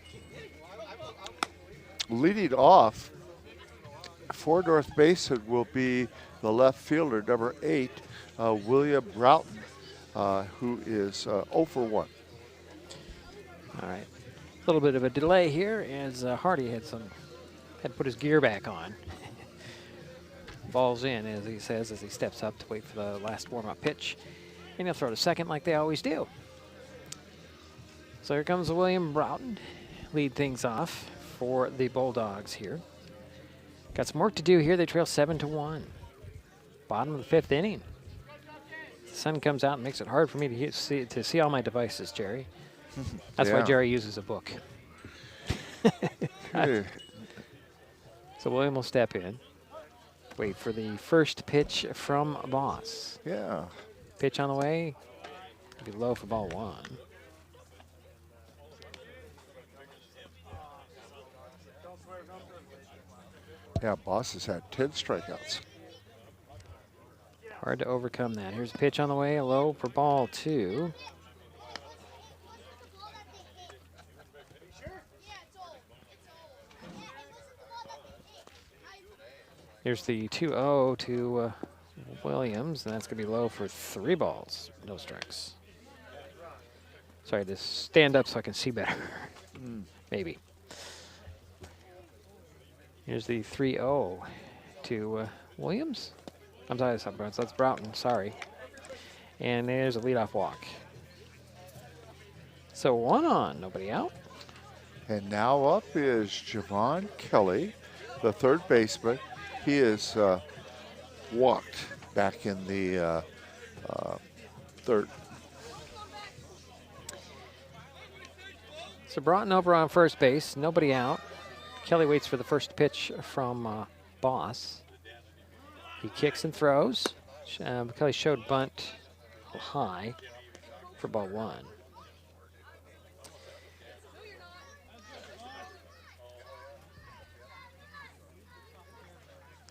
leading off for North Mason will be the left fielder, number 8, William Broughton, who is 0 for 1. All right. A little bit of a delay here as Hardy had to put his gear back on. Ball's in, as he says, as he steps up to wait for the last warm-up pitch. And he'll throw to second like they always do. So here comes William Broughton, lead things off for the Bulldogs here. Got some work to do here. They trail 7-1. Bottom of the 5th inning. The sun comes out and makes it hard for me to see all my devices, Jerry. That's why Jerry uses a book. So William will step in. Wait for the first pitch from Boss. Yeah. Pitch on the way. Be low for ball 1. Yeah, Boss has had 10 strikeouts. Hard to overcome that. Here's a pitch on the way, low for ball 2. Here's the 2-0 to Williams, and that's going to be low for 3 balls, no strikes. Sorry, to stand up so I can see better. Maybe. Here's the 3-0 to Williams. I'm sorry, that's Broughton, sorry. And there's a leadoff walk. So 1 on, nobody out. And now up is Javon Kelly, the 3rd baseman. He is walked back in the 3rd. So Broughton over on first base, nobody out. Kelly waits for the first pitch from Boss. He kicks and throws. Kelly showed bunt high for ball 1.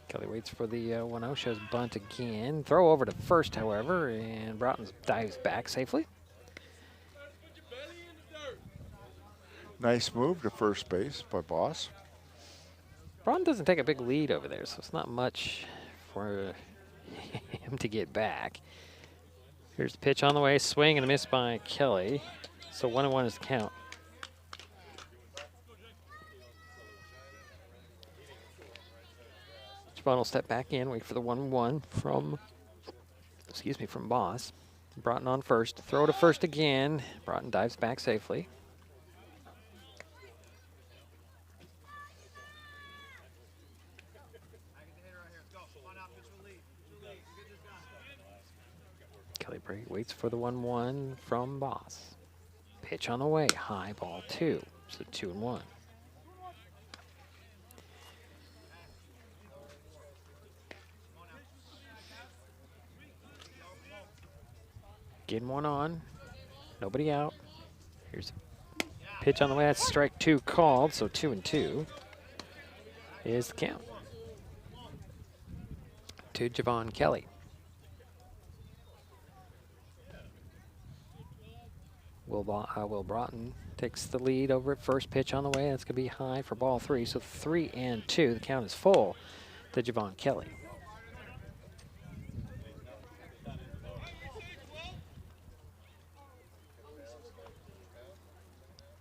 Kelly waits for the 1-0, shows bunt again. Throw over to first, however, and Broughton dives back safely. Nice move to first base by Boss. Broughton doesn't take a big lead over there, so it's not much for him to get back. Here's the pitch on the way, swing and a miss by Kelly. So 1-1 is the count. Javon will step back in, wait for the 1-1 from Boss. Broughton on first, throw to first again. Broughton dives back safely. Kelly waits for the 1-1 from Boss. Pitch on the way, high, ball 2. So 2-1. Getting 1 on, nobody out. Here's a pitch on the way, that's strike 2 called, so 2-2 is the count to Javon Kelly. Will Broughton takes the lead over at first. Pitch on the way. That's going to be high for ball 3. So 3-2. The count is full to Javon Kelly.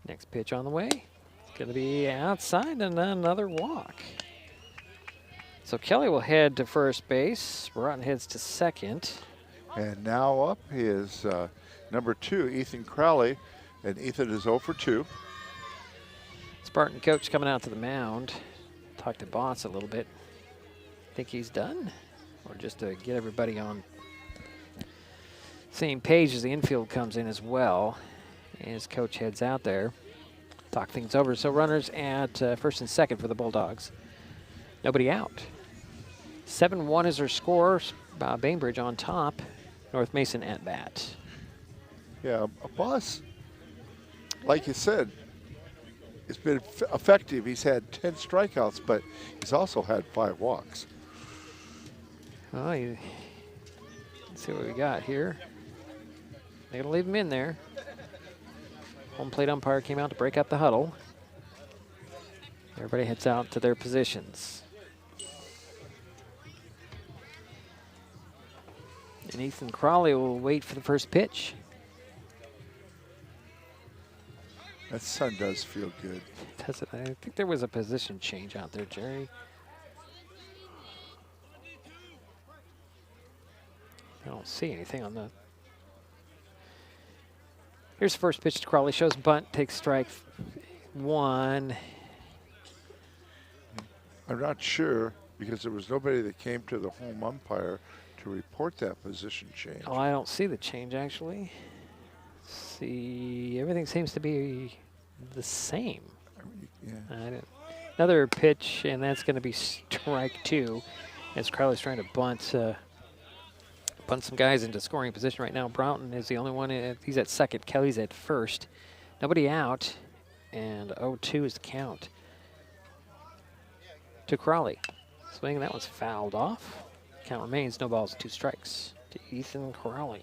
Next pitch on the way. It's going to be outside and another walk. So Kelly will head to first base. Broughton heads to second. And now up is number 2, Ethan Crowley. And Ethan is 0 for 2. Spartan coach coming out to the mound. Talk to Boss a little bit. Think he's done? Or just to get everybody on same page as the infield comes in as well. As coach heads out there. Talk things over. So runners at first and second for the Bulldogs. Nobody out. 7-1 is their score. Bainbridge on top. North Mason at bat. Yeah, Boss, like you said, it's been effective. He's had 10 strikeouts, but he's also had 5 walks. Oh, let's see what we got here. They're going to leave him in there. Home plate umpire came out to break up the huddle. Everybody heads out to their positions. And Ethan Crawley will wait for the first pitch. That sun does feel good. Does it? I think there was a position change out there, Jerry. I don't see anything on the... Here's the first pitch to Crawley. Shows bunt, takes strike 1. I'm not sure because there was nobody that came to the home umpire to report that position change. Oh, I don't see the change, actually. See, everything seems to be the same. Yeah. Another pitch, and that's going to be strike 2 as Crowley's trying to bunt some guys into scoring position right now. Broughton is the only one. He's at second. Kelly's at first. Nobody out, and 0-2 is the count to Crawley. Swing, that one's fouled off. Count remains, no balls, 2 strikes to Ethan Crawley.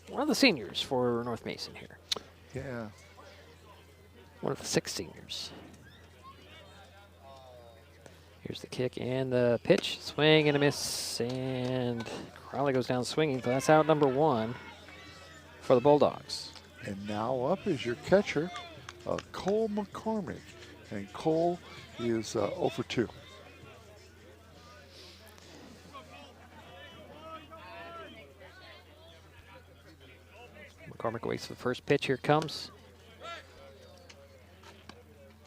One of the seniors for North Mason here. Yeah. One of the 6 seniors. Here's the kick and the pitch. Swing and a miss, and Crowley goes down swinging, but that's out number 1 for the Bulldogs. And now up is your catcher, Cole McCormick. And Cole is 0 for 2. McCormick waits for the first pitch. Here it comes.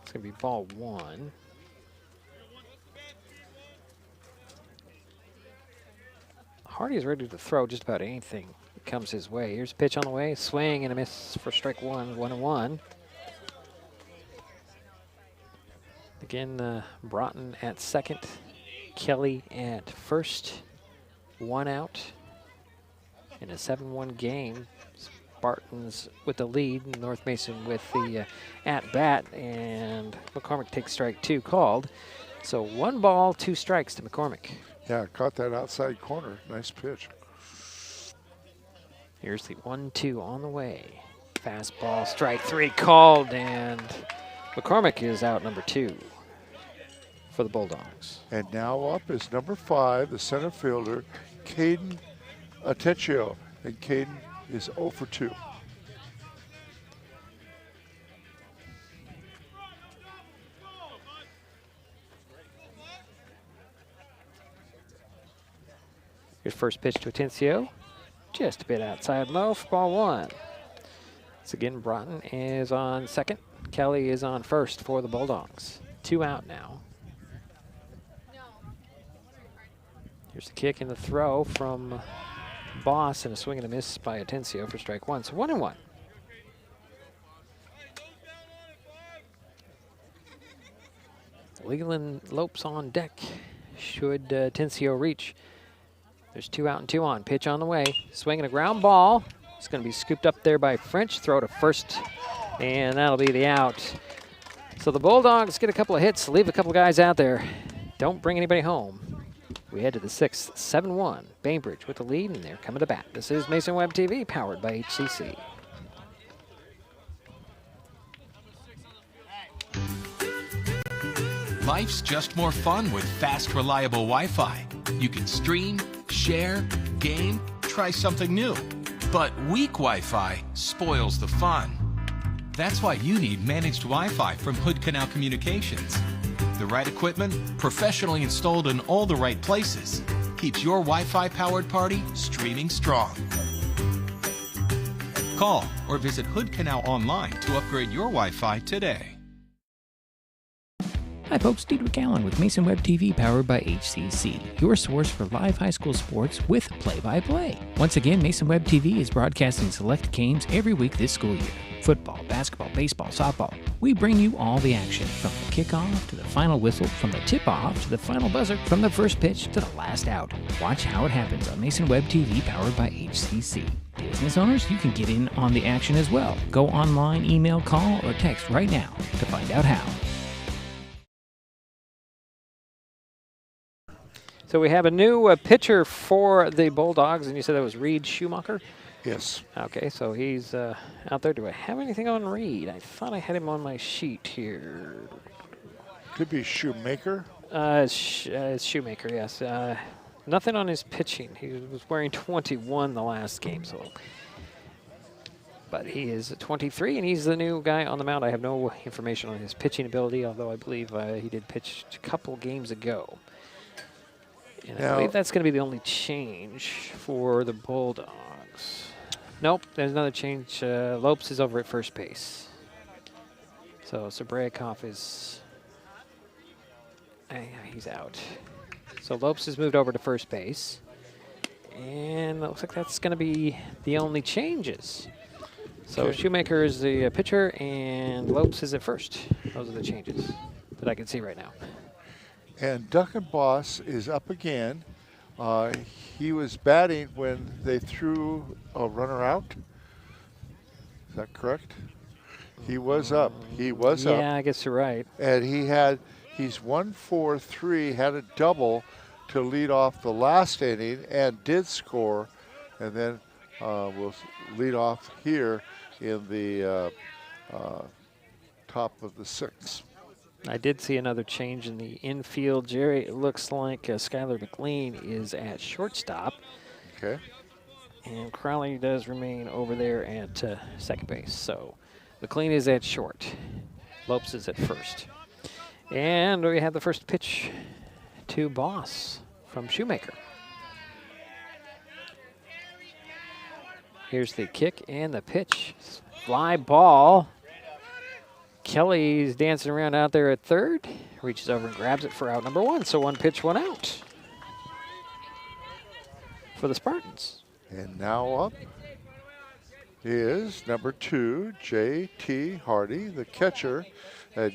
It's going to be ball 1. Hardy is ready to throw just about anything that comes his way. Here's a pitch on the way. Swing and a miss for strike 1, 1-1. Again, Broughton at second. Kelly at first. 1 out. In a 7-1 game. Spartans with the lead. North Mason with the at-bat. And McCormick takes strike 2 called. So 1 ball, 2 strikes to McCormick. Yeah, caught that outside corner. Nice pitch. Here's the 1-2 on the way. Fastball, strike 3 called, and McCormick is out number 2 for the Bulldogs. And now up is number 5, the center fielder, Caden Atencio. And Caden is 0 for 2. Here's first pitch to Atencio. Just a bit outside low for ball 1. So again, Broughton is on second. Kelly is on first for the Bulldogs. 2 out now. Here's the kick and the throw from Boss, and a swing and a miss by Atencio for strike 1. So 1-1. Leland Lopes on deck. Should Atencio reach. There's 2 out and 2 on. Pitch on the way. Swinging a ground ball. It's going to be scooped up there by French. Throw to first, and that'll be the out. So the Bulldogs get a couple of hits, leave a couple of guys out there. Don't bring anybody home. We head to the 6th, 7-1. Bainbridge with the lead, and they're coming to bat. This is Mason Web TV, powered by HCC. Life's just more fun with fast, reliable Wi-Fi. You can stream, share, game, try something new. But weak Wi-Fi spoils the fun. That's why you need managed Wi-Fi from Hood Canal Communications. The right equipment, professionally installed in all the right places, keeps your Wi-Fi powered party streaming strong. Call or visit Hood Canal online to upgrade your Wi-Fi today. Hi folks, Diedrich Allen with Mason Web TV powered by HCC, your source for live high school sports with play-by-play. Once again, Mason Web TV is broadcasting select games every week this school year. Football, basketball, baseball, softball. We bring you all the action, from the kickoff to the final whistle, from the tip-off to the final buzzer, from the first pitch to the last out. Watch how it happens on Mason Web TV powered by HCC. Business owners, you can get in on the action as well. Go online, email, call, or text right now to find out how. So we have a new pitcher for the Bulldogs, and you said that was Reed Schumacher? Yes. Okay, so he's out there. Do I have anything on Reed? I thought I had him on my sheet here. Could be Shoemaker. It's Shoemaker, yes. Nothing on his pitching. He was wearing 21 the last game, so. But he is 23, and he's the new guy on the mound. I have no information on his pitching ability, although I believe he did pitch a couple games ago. And I believe that's going to be the only change for the Bulldogs. Nope, there's another change. Lopes is over at first base. So Sabrayakov is, he's out. So Lopes has moved over to first base. And it looks like that's going to be the only changes. So Okay. Shoemaker is the pitcher, and Lopes is at first. Those are the changes that I can see right now. And Duncan Boss is up again. He was batting when they threw a runner out. Is that correct? He was up. He was up. Yeah, I guess you're right. And he's 1-4-3, had a double to lead off the last inning and did score. And then will lead off here in the top of the sixth. I did see another change in the infield. Jerry, it looks like Skylar McLean is at shortstop. Okay. And Crowley does remain over there at second base. So McLean is at short. Lopes is at first. And we have the first pitch to Boss from Shoemaker. Here's the kick and the pitch. Fly ball. Kelly's dancing around out there at third. Reaches over and grabs it for out number one. So one pitch, one out for the Spartans. And now up is number 2, J.T. Hardy, the catcher.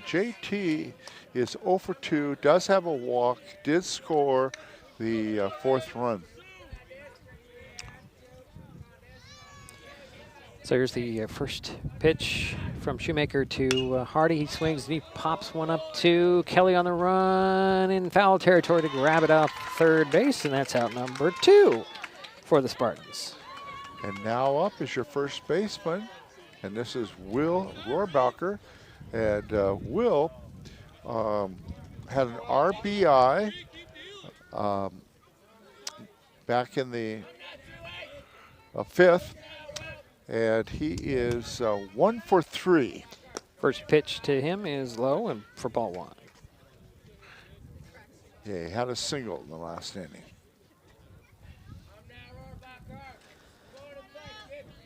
J.T. is 0 for 2, does have a walk, did score the fourth run. So here's the first pitch from Shoemaker to Hardy. He swings and he pops one up to Kelly on the run in foul territory to grab it off third base, and that's out number 2 for the Spartans. And now up is your first baseman, and this is Will Rohrbacher. And Will had an RBI back in the fifth. And he is 1 for 3. First pitch to him is low and for ball one. Yeah, he had a single in the last inning.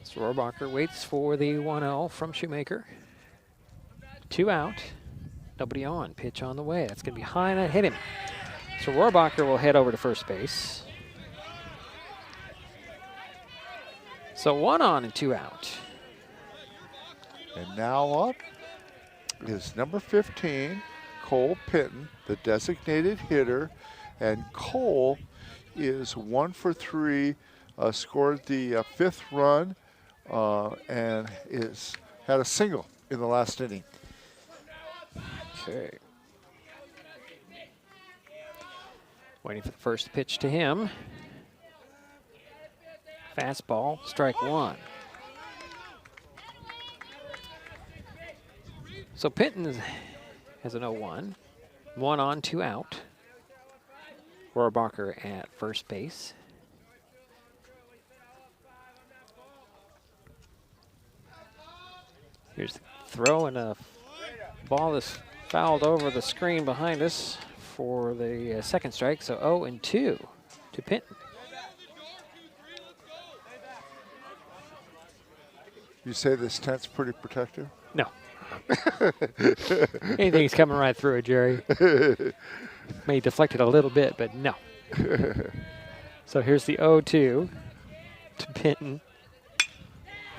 So Rohrbacher waits for the 1-0 from Shoemaker. 2 out. Nobody on. Pitch on the way. That's going to be high and that hit him. So Rohrbacher will head over to first base. So 1 on and 2 out. And now up is number 15, Cole Pinton, the designated hitter. And Cole is 1 for 3, scored the fifth run, and had a single in the last inning. Okay. Waiting for the first pitch to him. Fastball, strike one. So Pinton has an 0-1. 1 on, 2 out. Rohrbacher at first base. Here's the throw, and a ball is fouled over the screen behind us for the second strike. So 0-2 to Pinton. You say this tent's pretty protective? No. Anything's coming right through it, Jerry. May deflect it a little bit, but no. So here's the 0-2 to Pinton.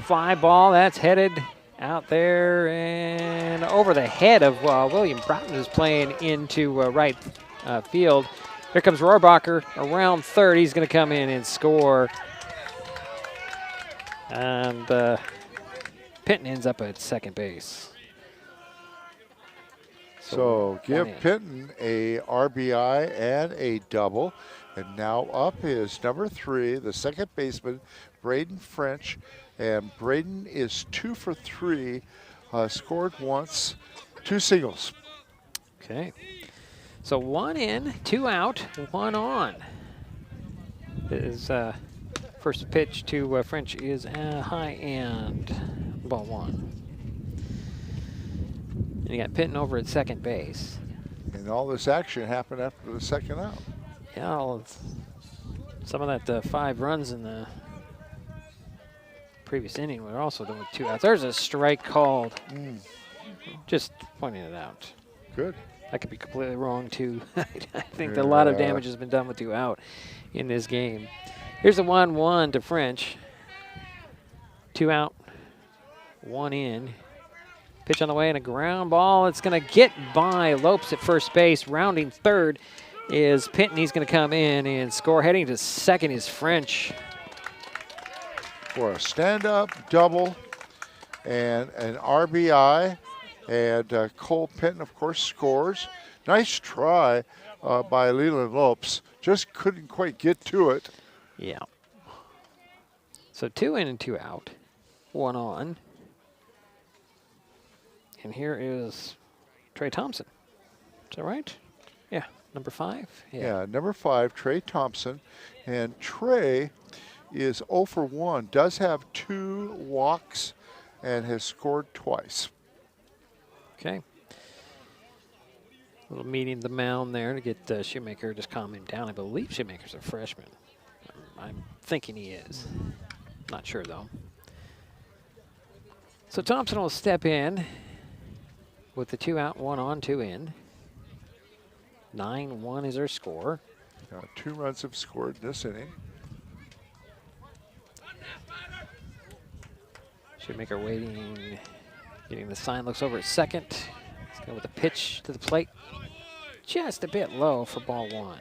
Fly ball, that's headed out there and over the head of William Broughton, who's playing into right field. Here comes Rohrbacher around third. He's going to come in and score. And Pinton ends up at second base. So give Pinton a RBI and a double. And now up is number 3, the second baseman, Braden French. And Braden is 2 for 3, scored once, 2 singles. Okay. So 1 in, 2 out, 1 on. His first pitch to French is a high end, ball 1. And you got Pinton over at second base. And all this action happened after the second out. Yeah, well, some of that 5 runs in the previous inning were also done with 2 outs. There's a strike called. Just pointing it out. Good. I could be completely wrong, too. I think that a lot of damage has been done with 2 out in this game. Here's a 1-1 to French. 2 out, 1 in. Pitch on the way and a ground ball. It's going to get by Lopes at first base. Rounding third is Pinton. He's going to come in and score. Heading to second is French. For a stand-up double and an RBI. And Cole Pinton, of course, scores. Nice try by Leland Lopes. Just couldn't quite get to it. Yeah. So 2 in and 2 out. 1 on. And here is Trey Thompson. Is that right? Yeah, number 5. Yeah, number 5, Trey Thompson. And Trey is 0 for 1, does have 2 walks, and has scored twice. Okay. A little meeting the mound there to get Shoemaker just calming down. I believe Shoemaker's a freshman. I'm thinking he is. Not sure, though. So Thompson will step in with the 2 out, 1 on, 2 in. 9-1 is our score. 2 runs have scored in this inning. Shoemaker waiting, getting the sign, looks over at second. He's going with a pitch to the plate. Just a bit low for ball 1.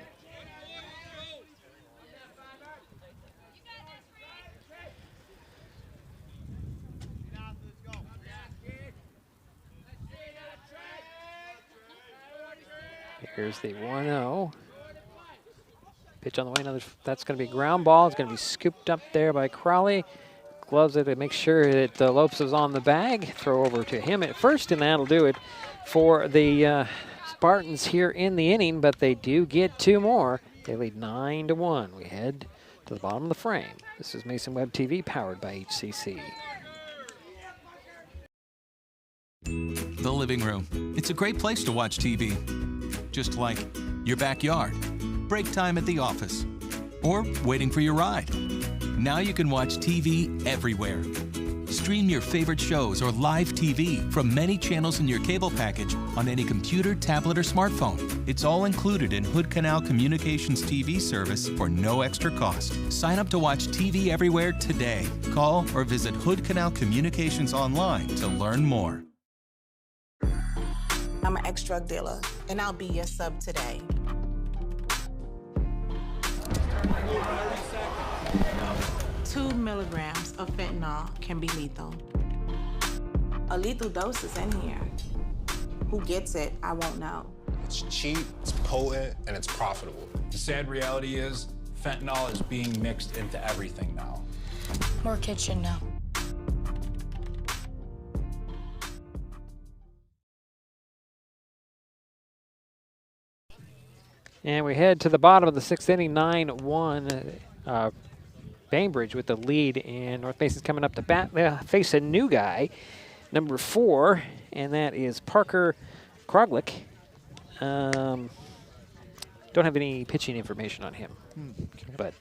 Here's the 1-0. Pitch on the way. Another. That's going to be a ground ball. It's going to be scooped up there by Crowley. Gloves it to make sure that Lopes is on the bag. Throw over to him at first, and that'll do it for the Spartans here in the inning. But they do get 2 more. They lead 9-1. We head to the bottom of the frame. This is Mason Web TV, powered by HCC. The living room. It's a great place to watch TV. Just like your backyard, break time at the office, or waiting for your ride. Now you can watch TV everywhere. Stream your favorite shows or live TV from many channels in your cable package on any computer, tablet, or smartphone. It's all included in Hood Canal Communications TV service for no extra cost. Sign up to watch TV everywhere today. Call or visit Hood Canal Communications online to learn more. I'm an ex-drug dealer, and I'll be your sub today. Two milligrams of fentanyl can be lethal. A lethal dose is in here. Who gets it, I won't know. It's cheap, it's potent, and it's profitable. The sad reality is, fentanyl is being mixed into everything now. More kids should know. And we head to the bottom of the 6th inning, 9-1. Bainbridge with the lead, and North Mason's coming up to bat. They face a new guy, number 4, and that is Parker Kroglick. Don't have any pitching information on him, but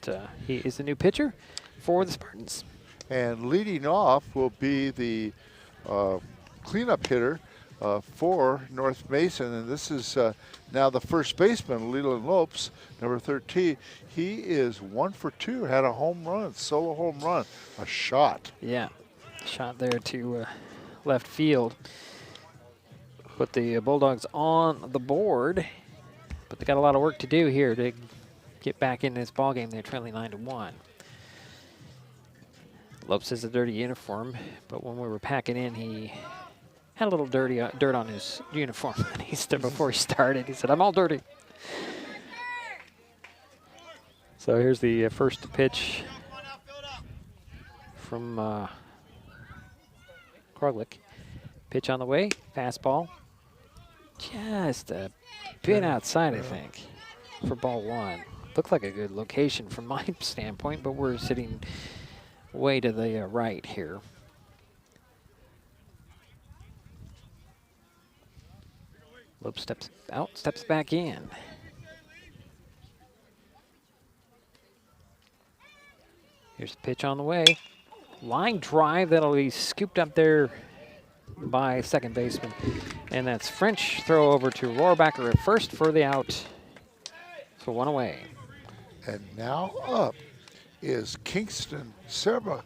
he is the new pitcher for the Spartans. And leading off will be the cleanup hitter for North Mason, and this is now the first baseman, Leland Lopes, number 13. He is 1 for 2, had a home run, solo home run, a shot. Yeah, shot there to left field. Put the Bulldogs on the board, but they got a lot of work to do here to get back in this ball game. They're trailing 9-1. Lopes has a dirty uniform, but when we were packing in, he had a little dirt on his uniform. He said before he started, he said, "I'm all dirty." So here's the first pitch from Kroglick. Pitch on the way, fastball. Just a bit outside, I think, for ball 1. Looked like a good location from my standpoint, but we're sitting way to the right here. Lopes steps out, steps back in. Here's the pitch on the way. Line drive that'll be scooped up there by second baseman. And that's French. Throw over to Rohrbacher at first for the out. So 1 away. And now up is Kingston Sabrakov.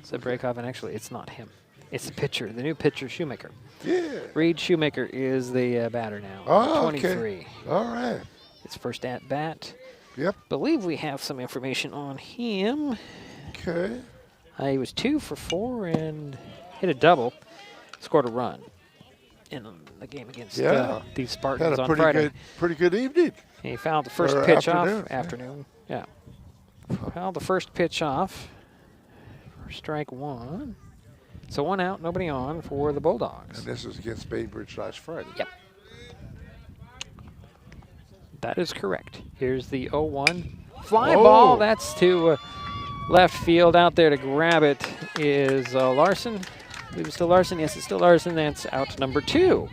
Sabrakov, and actually it's not him. It's the pitcher, the new pitcher, Shoemaker. Yeah. Reed Shoemaker is the batter now. Oh, 23. Okay. All right. His first at bat. Yep. Believe we have some information on him. Okay. He was 2 for 4 and hit a double. Scored a run in the game against the Spartans on Friday. Pretty good evening. He fouled the first pitch off. Afternoon. Yeah. Fouled the first pitch off for strike 1. So 1 out, nobody on for the Bulldogs. And this was against Bainbridge last Friday. Yep. That is correct. Here's the 0-1 fly ball. That's to left field. Out there to grab it is Larson. I believe it's still Larson. Yes, it's still Larson. That's out number 2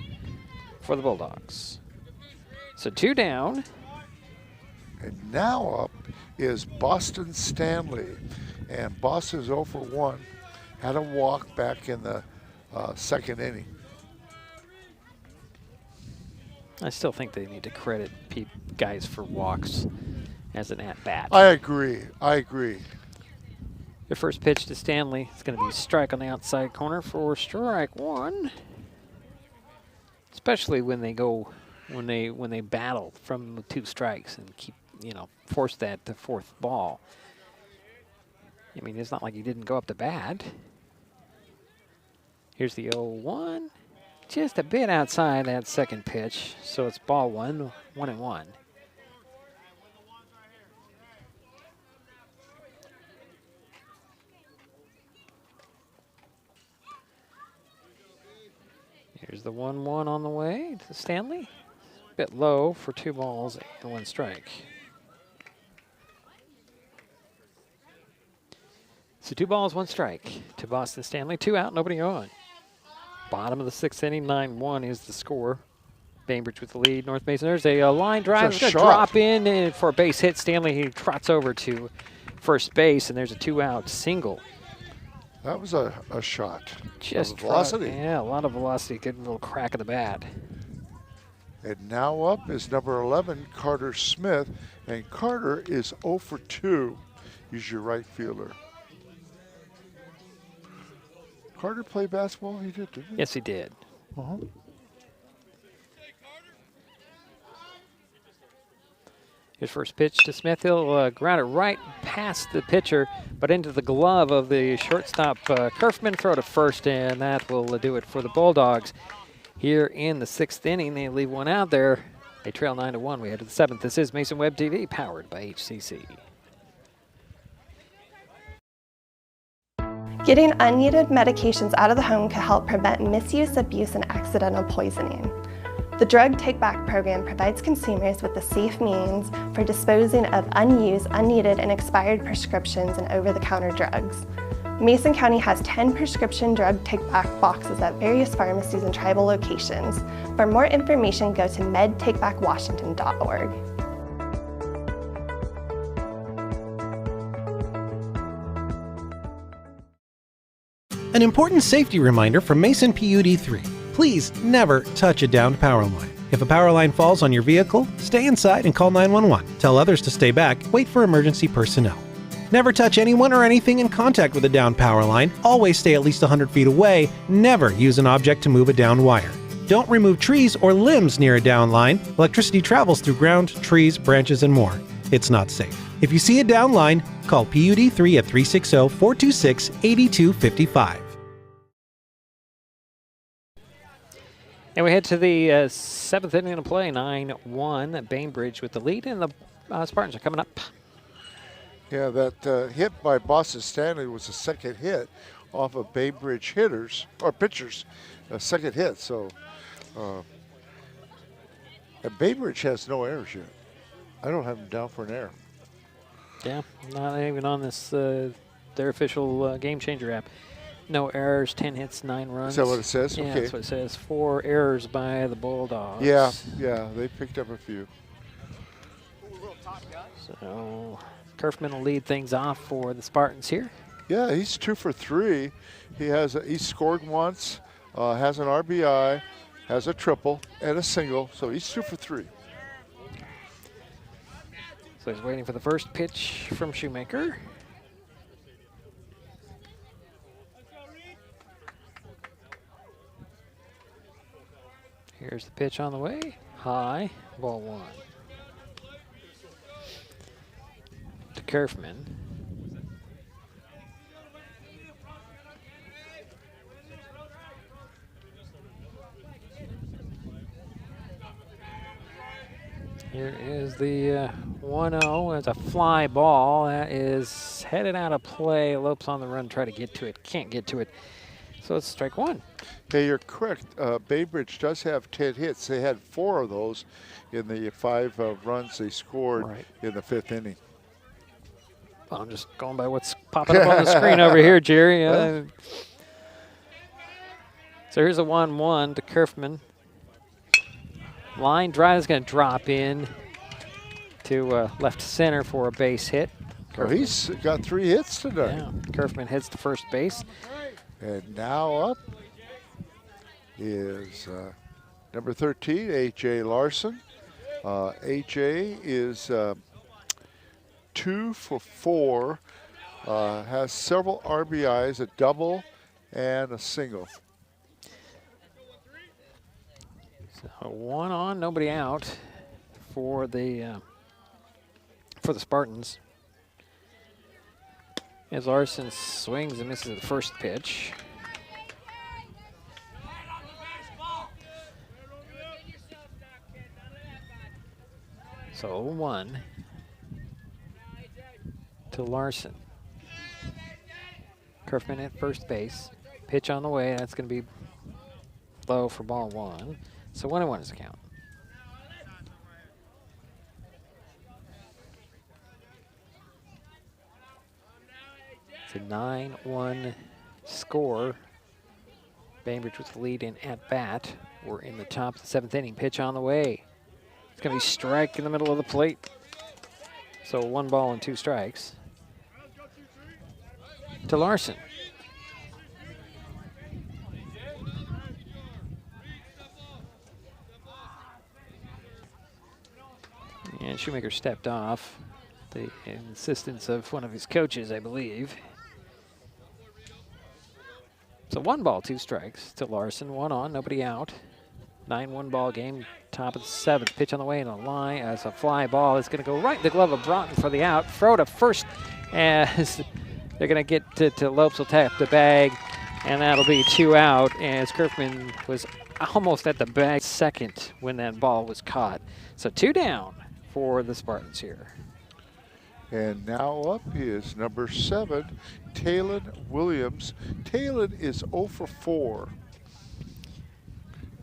for the Bulldogs. So 2 down. And now up is Boston Stanley. And Boston's 0 for 1. Had a walk back in the second inning. I still think they need to credit guys for walks as an at-bat. I agree. Your first pitch to Stanley. It's going to be a strike on the outside corner for strike 1. Especially when they go, when they battle from the 2 strikes and keep, force that to 4th ball. I mean, it's not like he didn't go up to bat. Here's the 0-1. Just a bit outside that second pitch, so it's ball 1, 1-1. Here's the 1-1 on the way to Stanley. A bit low for 2 balls and 1 strike. So 2 balls, 1 strike to Boston Stanley. 2 out, nobody on. Bottom of the 6th inning, 9-1 is the score. Bainbridge with the lead. North Mason, there's a line drive. It's going to drop in and for a base hit. Stanley, he trots over to first base, and there's a 2-out single. That was a shot. Just velocity. Yeah, a lot of velocity. Good little crack of the bat. And now up is number 11, Carter Smith. And Carter is 0 for 2. He's your right fielder. Carter play basketball? He did, didn't he? Yes, he did. His first pitch to Smith. He'll ground it right past the pitcher, but into the glove of the shortstop, Kerfman. Throw to first, and that will do it for the Bulldogs. Here in the 6th inning, they leave 1 out there. They trail 9-1. We head to the 7th. This is Mason Web TV, powered by HCC. Getting unneeded medications out of the home can help prevent misuse, abuse, and accidental poisoning. The Drug Take Back program provides consumers with the safe means for disposing of unused, unneeded, and expired prescriptions and over-the-counter drugs. Mason County has 10 prescription drug take-back boxes at various pharmacies and tribal locations. For more information, go to medtakebackwashington.org. An important safety reminder from Mason PUD 3. Please never touch a downed power line. If a power line falls on your vehicle, stay inside and call 911. Tell others to stay back, wait for emergency personnel. Never touch anyone or anything in contact with a downed power line. Always stay at least 100 feet away. Never use an object to move a downed wire. Don't remove trees or limbs near a downed line. Electricity travels through ground, trees, branches, and more. It's not safe. If you see a downed line, call PUD 3 at 360-426-8255. And we head to the seventh inning of play, 9-1. Bainbridge with the lead, and the Spartans are coming up. Yeah, that hit by Boston Stanley was the second hit off of Bainbridge hitters, or pitchers, a second hit. So, and Bainbridge has no errors yet. I don't have them down for an error. Yeah, not even on this, their official Game Changer app. No errors, 10 hits, 9 runs. Is that what it says? Yeah, Okay. that's what it says. 4 errors by the Bulldogs. Yeah, they picked up a few. So Kerfman will lead things off for the Spartans here. Yeah, he's 2 for 3. He scored once, has an RBI, has a triple and a single, so he's 2 for 3. So he's waiting for the first pitch from Shoemaker. Here's the pitch on the way. High, ball 1. To Kerfman. Here is the 1-0. It's a fly ball. That is headed out of play. Lopes on the run, try to get to it. Can't get to it. So it's strike 1. Hey, you're correct. Bainbridge does have 10 hits. They had 4 of those in the 5 runs they scored in the 5th inning. Well, I'm just going by what's popping up on the screen over here, Jerry. So here's a 1-1 to Kerfman. Line drive is going to drop in to left center for a base hit. Oh, he's got 3 hits tonight. Yeah, Kerfman heads to first base. And now up is number 13, A.J. Larson. A.J. is 2 for 4, has several RBIs, a double and a single. So 1 on, nobody out for the Spartans. As Larson swings and misses the first pitch. So 0-1 to Larson. Kerfman at first base. Pitch on the way. That's going to be low for ball 1. So 1-1 is the count. It's a 9-1 score. Bainbridge with the lead in at bat. We're in the top of the 7th inning. Pitch on the way. It's going to be strike in the middle of the plate. So 1 ball and 2 strikes. To Larson. And Shoemaker stepped off. The insistence of one of his coaches, I believe. So 1 ball, 2 strikes to Larson. 1 on, nobody out. 9-1 ball game, top of the 7th. Pitch on the way in the line as a fly ball. It's going to go right in the glove of Broughton for the out. Throw to first as they're going to get to Lopes will tap the bag, and that'll be 2 out as Kerfman was almost at the bag second when that ball was caught. So 2 down for the Spartans here. And now up is number 7, Talon Williams. Talon is 0 for 4.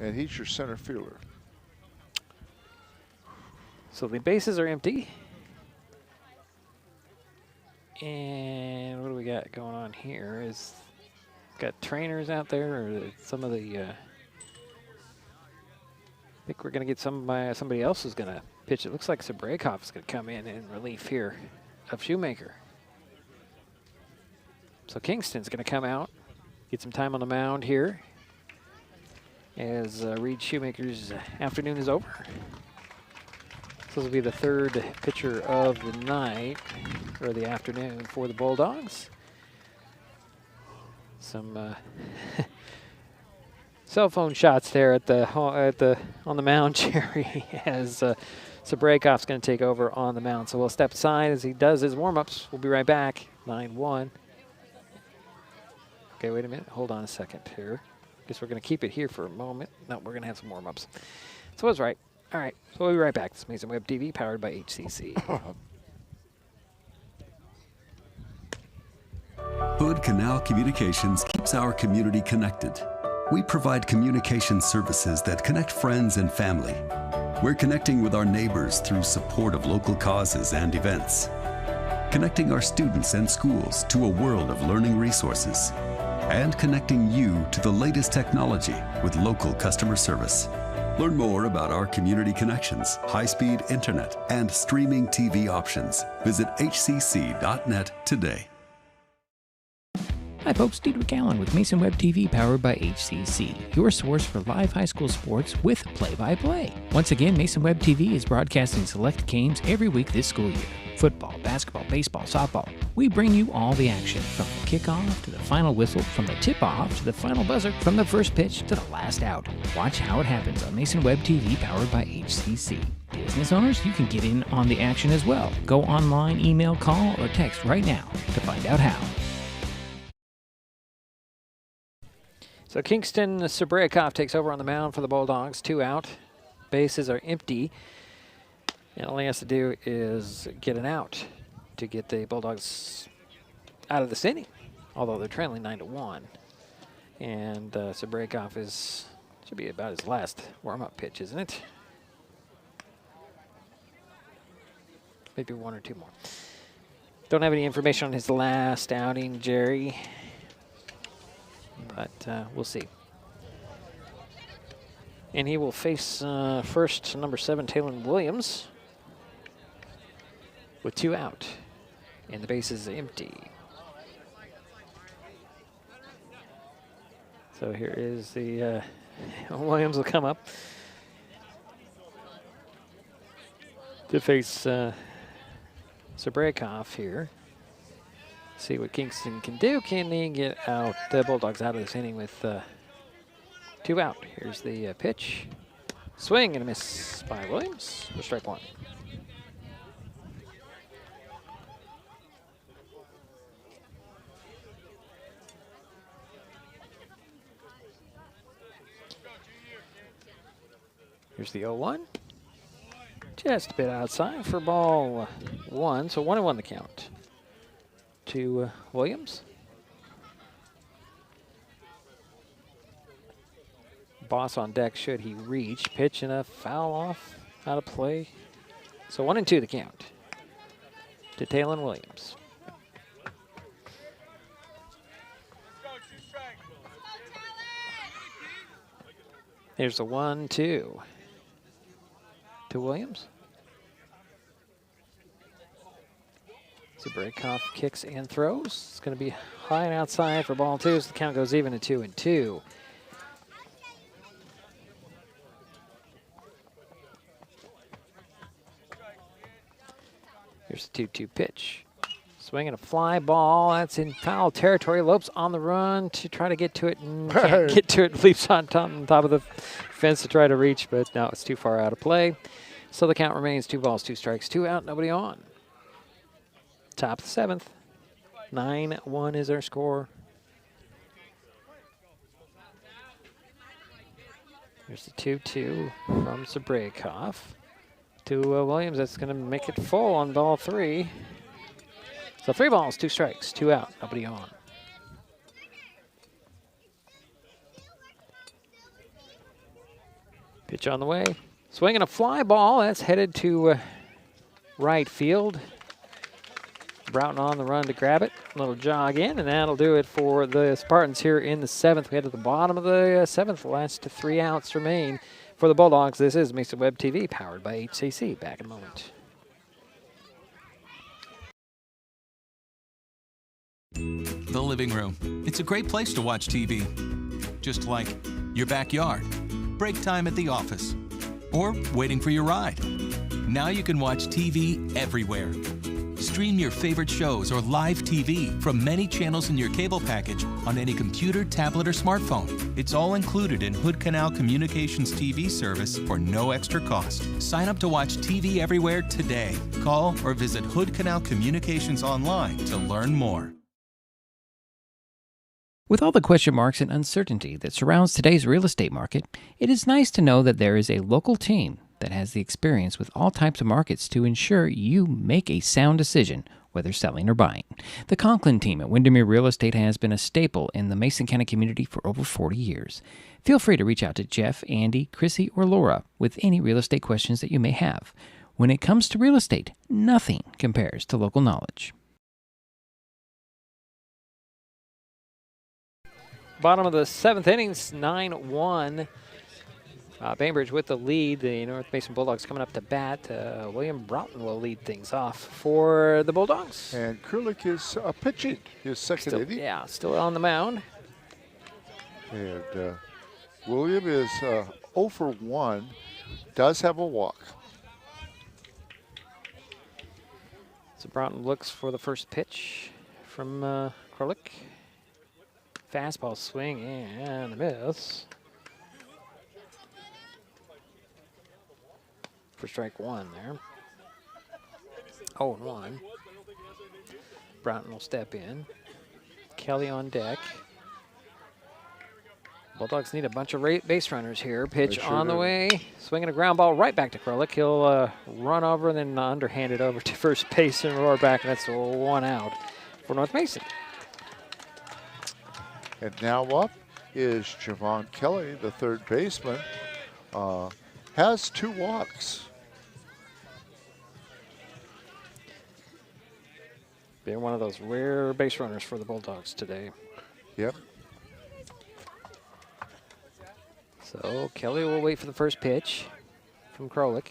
And he's your center fielder. So the bases are empty. And what do we got going on here? Is got trainers out there, or some of the I think we're going to get somebody else who's going to pitch. It looks like Sabrakov is going to come in relief here of Shoemaker. So Kingston's going to come out, get some time on the mound here as Reed Shoemaker's afternoon is over. So this will be the third pitcher of the night, or the afternoon, for the Bulldogs. Some cell phone shots there at on the mound, Jerry, as Sabrakov's going to take over on the mound. So we'll step aside as he does his warm-ups. We'll be right back. 9-1. Okay, wait a minute. Hold on a second here. Guess we're going to keep it here for a moment. No, we're going to have some warm-ups. So I was right. All right, so we'll be right back. This is Mason Web TV, powered by HCC. Hood Canal Communications keeps our community connected. We provide communication services that connect friends and family. We're connecting with our neighbors through support of local causes and events. Connecting our students and schools to a world of learning resources. And connecting you to the latest technology with local customer service. Learn more about our community connections, high-speed internet, and streaming TV options. Visit hcc.net today. Hi folks, Diedrich Allen with Mason Web TV, powered by HCC, your source for live high school sports with play-by-play. Once again, Mason Web TV is broadcasting select games every week this school year. Football, basketball, baseball, softball. We bring you all the action, from the kickoff to the final whistle, from the tip-off to the final buzzer, from the first pitch to the last out. Watch how it happens on Mason Web TV, powered by HCC. Business owners, you can get in on the action as well. Go online, email, call, or text right now to find out how. So Kingston Sabrakov takes over on the mound for the Bulldogs. 2 out. Bases are empty. And all he has to do is get an out to get the Bulldogs out of this inning, although they're trailing 9-1. And Sabrakov should be about his last warm-up pitch, isn't it? Maybe 1 or 2 more. Don't have any information on his last outing, Jerry. But we'll see. And he will face first number 7, Talon Williams, with 2 out. And the base is empty. So here is the Williams will come up to face Sabrakov here. See what Kingston can do. Can he get out the Bulldogs out of this inning with 2 out? Here's the pitch. Swing and a miss by Williams for strike 1. Here's the 0-1. Just a bit outside for ball 1. So 1-1 the count to Williams. Boss on deck should he reach. Pitch and a foul off, out of play. So 1-2 the count to Talon Williams. Here's the 1-2 to Williams. Sabrakov kicks and throws. It's going to be high and outside for ball 2, so the count goes even to 2-2. Here's the 2-2 pitch. Swinging a fly ball. That's in foul territory. Lopes on the run to try to get to it and can't get to it. Leaps on top of the fence to try to reach, but no, it's too far out of play. So the count remains 2 balls, 2 strikes, 2 out, nobody on. Top of the 7th. 9-1 is our score. Here's the 2-2 from Sabrakov to Williams. That's going to make it full on ball 3. So 3 balls, 2 strikes, 2 out, nobody on. Pitch on the way. Swinging a fly ball. That's headed to right field. Broughton on the run to grab it. A little jog in, and that'll do it for the Spartans here in the 7th. We head to the bottom of the 7th. Last 3 outs remain for the Bulldogs. This is Mesa Web TV, powered by HCC. Back in a moment. The living room. It's a great place to watch TV. Just like your backyard, break time at the office, or waiting for your ride. Now you can watch TV everywhere. Stream your favorite shows or live TV from many channels in your cable package on any computer, tablet, or smartphone. It's all included in Hood Canal Communications TV service for no extra cost. Sign up to watch TV everywhere today. Call or visit Hood Canal Communications online to learn more. With all the question marks and uncertainty that surrounds today's real estate market, it is nice to know that there is a local team that has the experience with all types of markets to ensure you make a sound decision, whether selling or buying. The Conklin team at Windermere Real Estate has been a staple in the Mason County community for over 40 years. Feel free to reach out to Jeff, Andy, Chrissy, or Laura with any real estate questions that you may have. When it comes to real estate, nothing compares to local knowledge. Bottom of the 7th innings, 9-1. Bainbridge with the lead. The North Mason Bulldogs coming up to bat. William Broughton will lead things off for the Bulldogs. And Krulik is pitching his second inning. Yeah, still on the mound. And William is 0 for 1, does have a walk. So Broughton looks for the first pitch from Krulik. Fastball swing and a miss. For strike 1 there. 0-1. Broughton will step in. Kelly on deck. Bulldogs need a bunch of base runners here. Pitch on the way. Swinging a ground ball right back to Krulik. He'll run over and then underhand it over to first base and roar back. And that's 1 out for North Mason. And now up is Javon Kelly, the third baseman. Has 2 walks. Being one of those rare base runners for the Bulldogs today. Yep. So Kelly will wait for the first pitch from Krulik.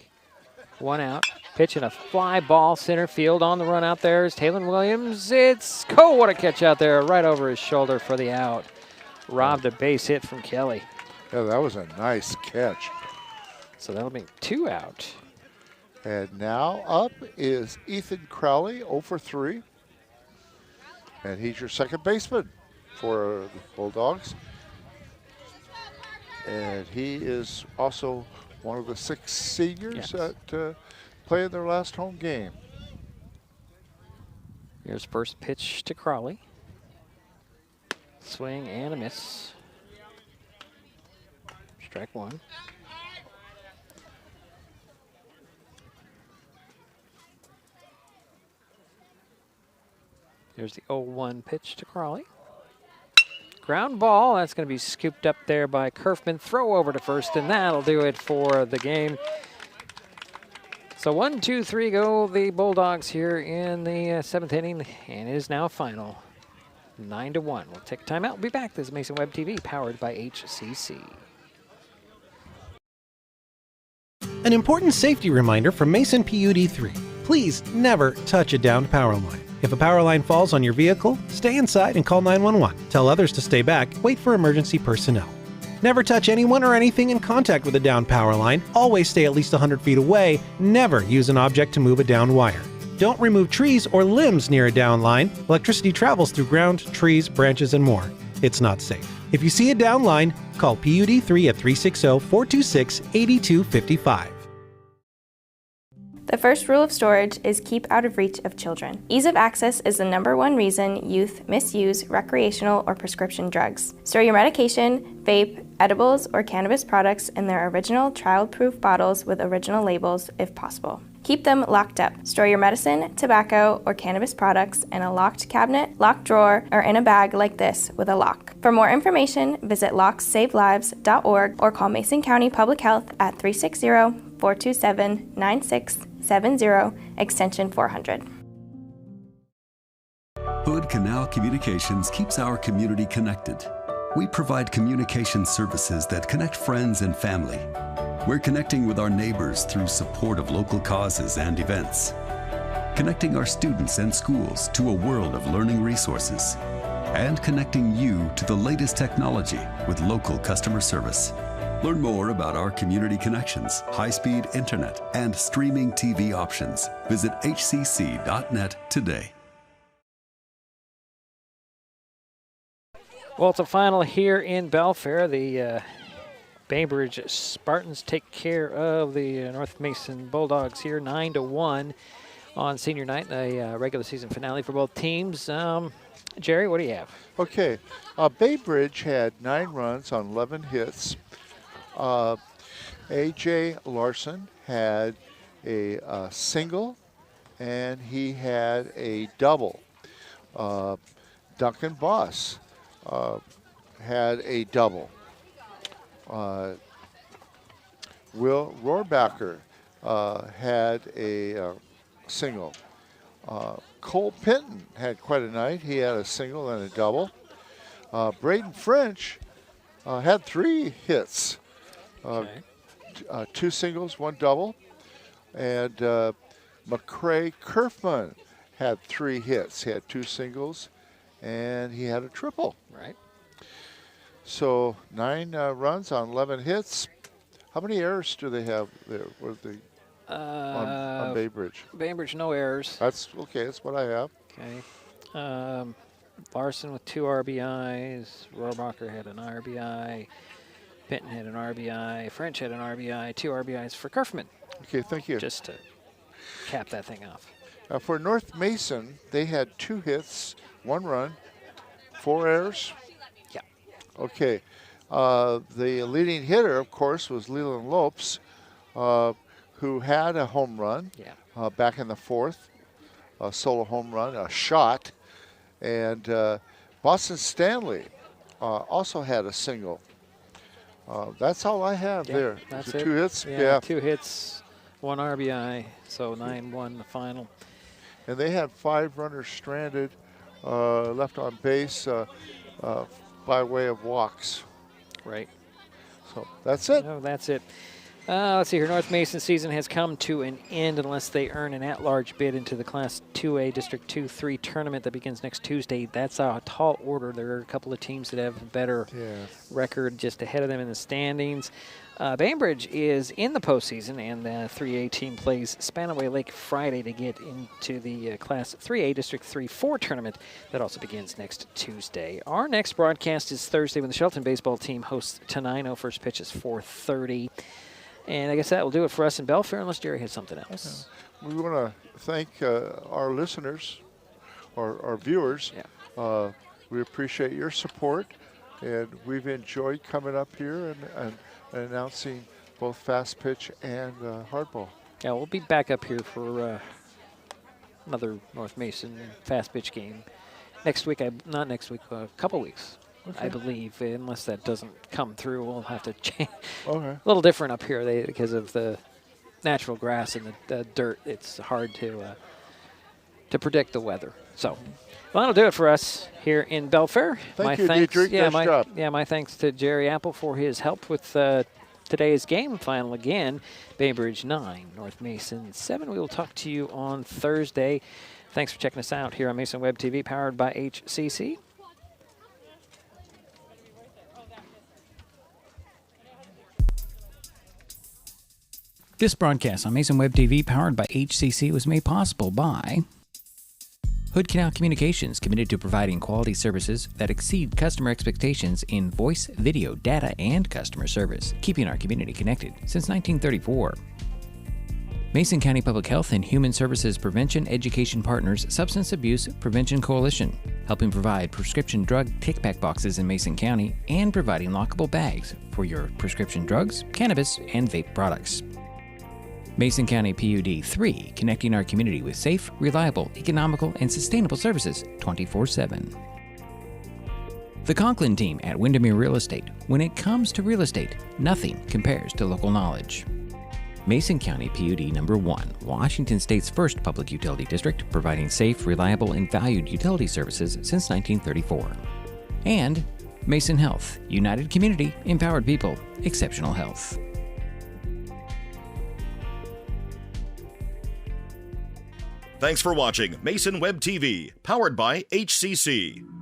1 out. Pitching a fly ball center field. On the run out there is Taylor Williams. It's what a catch out there right over his shoulder for the out. Robbed a base hit from Kelly. Yeah, that was a nice catch. So that'll be 2 out. And now up is Ethan Crowley, 0 for 3. And he's your second baseman for the Bulldogs. And he is also one of the 6 seniors that play in their last home game. Here's first pitch to Crowley. Swing and a miss. Strike 1. Here's the 0-1 pitch to Crowley. Ground ball, that's going to be scooped up there by Kerfman. Throw over to first, and that'll do it for the game. So 1, 2, 3 go the Bulldogs here in the 7th inning, and it is now final. 9-1. We'll take a timeout. We'll be back. This is Mason Web TV, powered by HCC. An important safety reminder from Mason PUD 3. Please never touch a downed power line. If a power line falls on your vehicle, stay inside and call 911. Tell others to stay back. Wait for emergency personnel. Never touch anyone or anything in contact with a downed power line. Always stay at least 100 feet away. Never use an object to move a downed wire. Don't remove trees or limbs near a down line. Electricity travels through ground, trees, branches, and more. It's not safe. If you see a down line, call PUD 3 at 360-426-8255. The first rule of storage is keep out of reach of children. Ease of access is the #1 reason youth misuse recreational or prescription drugs. Store your medication, vape, edibles, or cannabis products in their original child-proof bottles with original labels if possible. Keep them locked up. Store your medicine, tobacco, or cannabis products in a locked cabinet, locked drawer, or in a bag like this with a lock. For more information, visit locksavelives.org or call Mason County Public Health at 360 427-9670, extension 400. Hood Canal Communications keeps our community connected. We provide communication services that connect friends and family. We're connecting with our neighbors through support of local causes and events. Connecting our students and schools to a world of learning resources. And connecting you to the latest technology with local customer service. Learn more about our community connections, high-speed internet, and streaming TV options. Visit hcc.net today. Well, it's a final here in Belfair. The Bainbridge Spartans take care of the North Mason Bulldogs here, 9-1 on senior night, the regular season finale for both teams. Jerry, what do you have? Okay, Bainbridge had 9 runs on 11 hits. A.J. Larson had a single, and he had a double. Duncan Boss had a double. Will Rohrbacher had a single. Cole Pinton had quite a night. He had a single and a double. Braden French had 3 hits. 2 singles, 1 double. And McCrae Kerfman had 3 hits. He had 2 singles, and he had a triple. Right. So 9 runs on 11 hits. How many errors do they have there on Bainbridge? Bainbridge, no errors. That's okay. That's what I have. Okay. Larson with 2 RBIs. Rohrbacher had an RBI. Pinton had an RBI. French had an RBI. 2 RBIs for Kerfman. Okay, thank you. Just to cap that thing off. For North Mason, they had 2 hits, 1 run, 4 errors. Yeah. Okay. The leading hitter, of course, was Leland Lopes, who had a home run back in the 4th, a solo home run, a shot. And Boston Stanley also had a single. That's all I have there. That's it. it. 2 hits? Yeah, 2 hits, 1 RBI, so 9-1 the final. And they had 5 runners stranded, left on base by way of walks. Right. So that's it. Oh, that's it. Let's see here. North Mason season has come to an end unless they earn an at-large bid into the Class 2A District 2-3 tournament that begins next Tuesday. That's a tall order. There are a couple of teams that have a better record just ahead of them in the standings. Bainbridge is in the postseason, and the 3A team plays Spanaway Lake Friday to get into the Class 3A District 3-4 tournament that also begins next Tuesday. Our next broadcast is Thursday when the Shelton baseball team hosts Tenino. First pitch is 4:30. And I guess that will do it for us in Belfair, unless Jerry has something else. We want to thank our listeners, our viewers. We appreciate your support, and we've enjoyed coming up here and announcing both fast pitch and hardball. Yeah, we'll be back up here for another North Mason fast pitch game next week. Not next week, a couple weeks. Okay. I believe, unless that doesn't come through, we'll have to change. Okay. A little different up here because of the natural grass and the dirt. It's hard to predict the weather. So, well, that'll do it for us here in Belfair. Thank you, Dietrich. Nice job. My thanks to Jerry Apple for his help with today's game final again. Bainbridge 9, North Mason 7. We will talk to you on Thursday. Thanks for checking us out here on Mason Web TV, powered by HCC. This broadcast on Mason Web TV, powered by HCC, was made possible by Hood Canal Communications, committed to providing quality services that exceed customer expectations in voice, video, data, and customer service, keeping our community connected since 1934. Mason County Public Health and Human Services Prevention Education Partners Substance Abuse Prevention Coalition, helping provide prescription drug take-back boxes in Mason County and providing lockable bags for your prescription drugs, cannabis, and vape products. Mason County PUD 3, connecting our community with safe, reliable, economical, and sustainable services 24/7. The Conklin team at Windermere Real Estate. When it comes to real estate, nothing compares to local knowledge. Mason County PUD Number 1, Washington State's first public utility district, providing safe, reliable, and valued utility services since 1934. And Mason Health, united community, empowered people, exceptional health. Thanks for watching Mason Web TV, powered by HCC.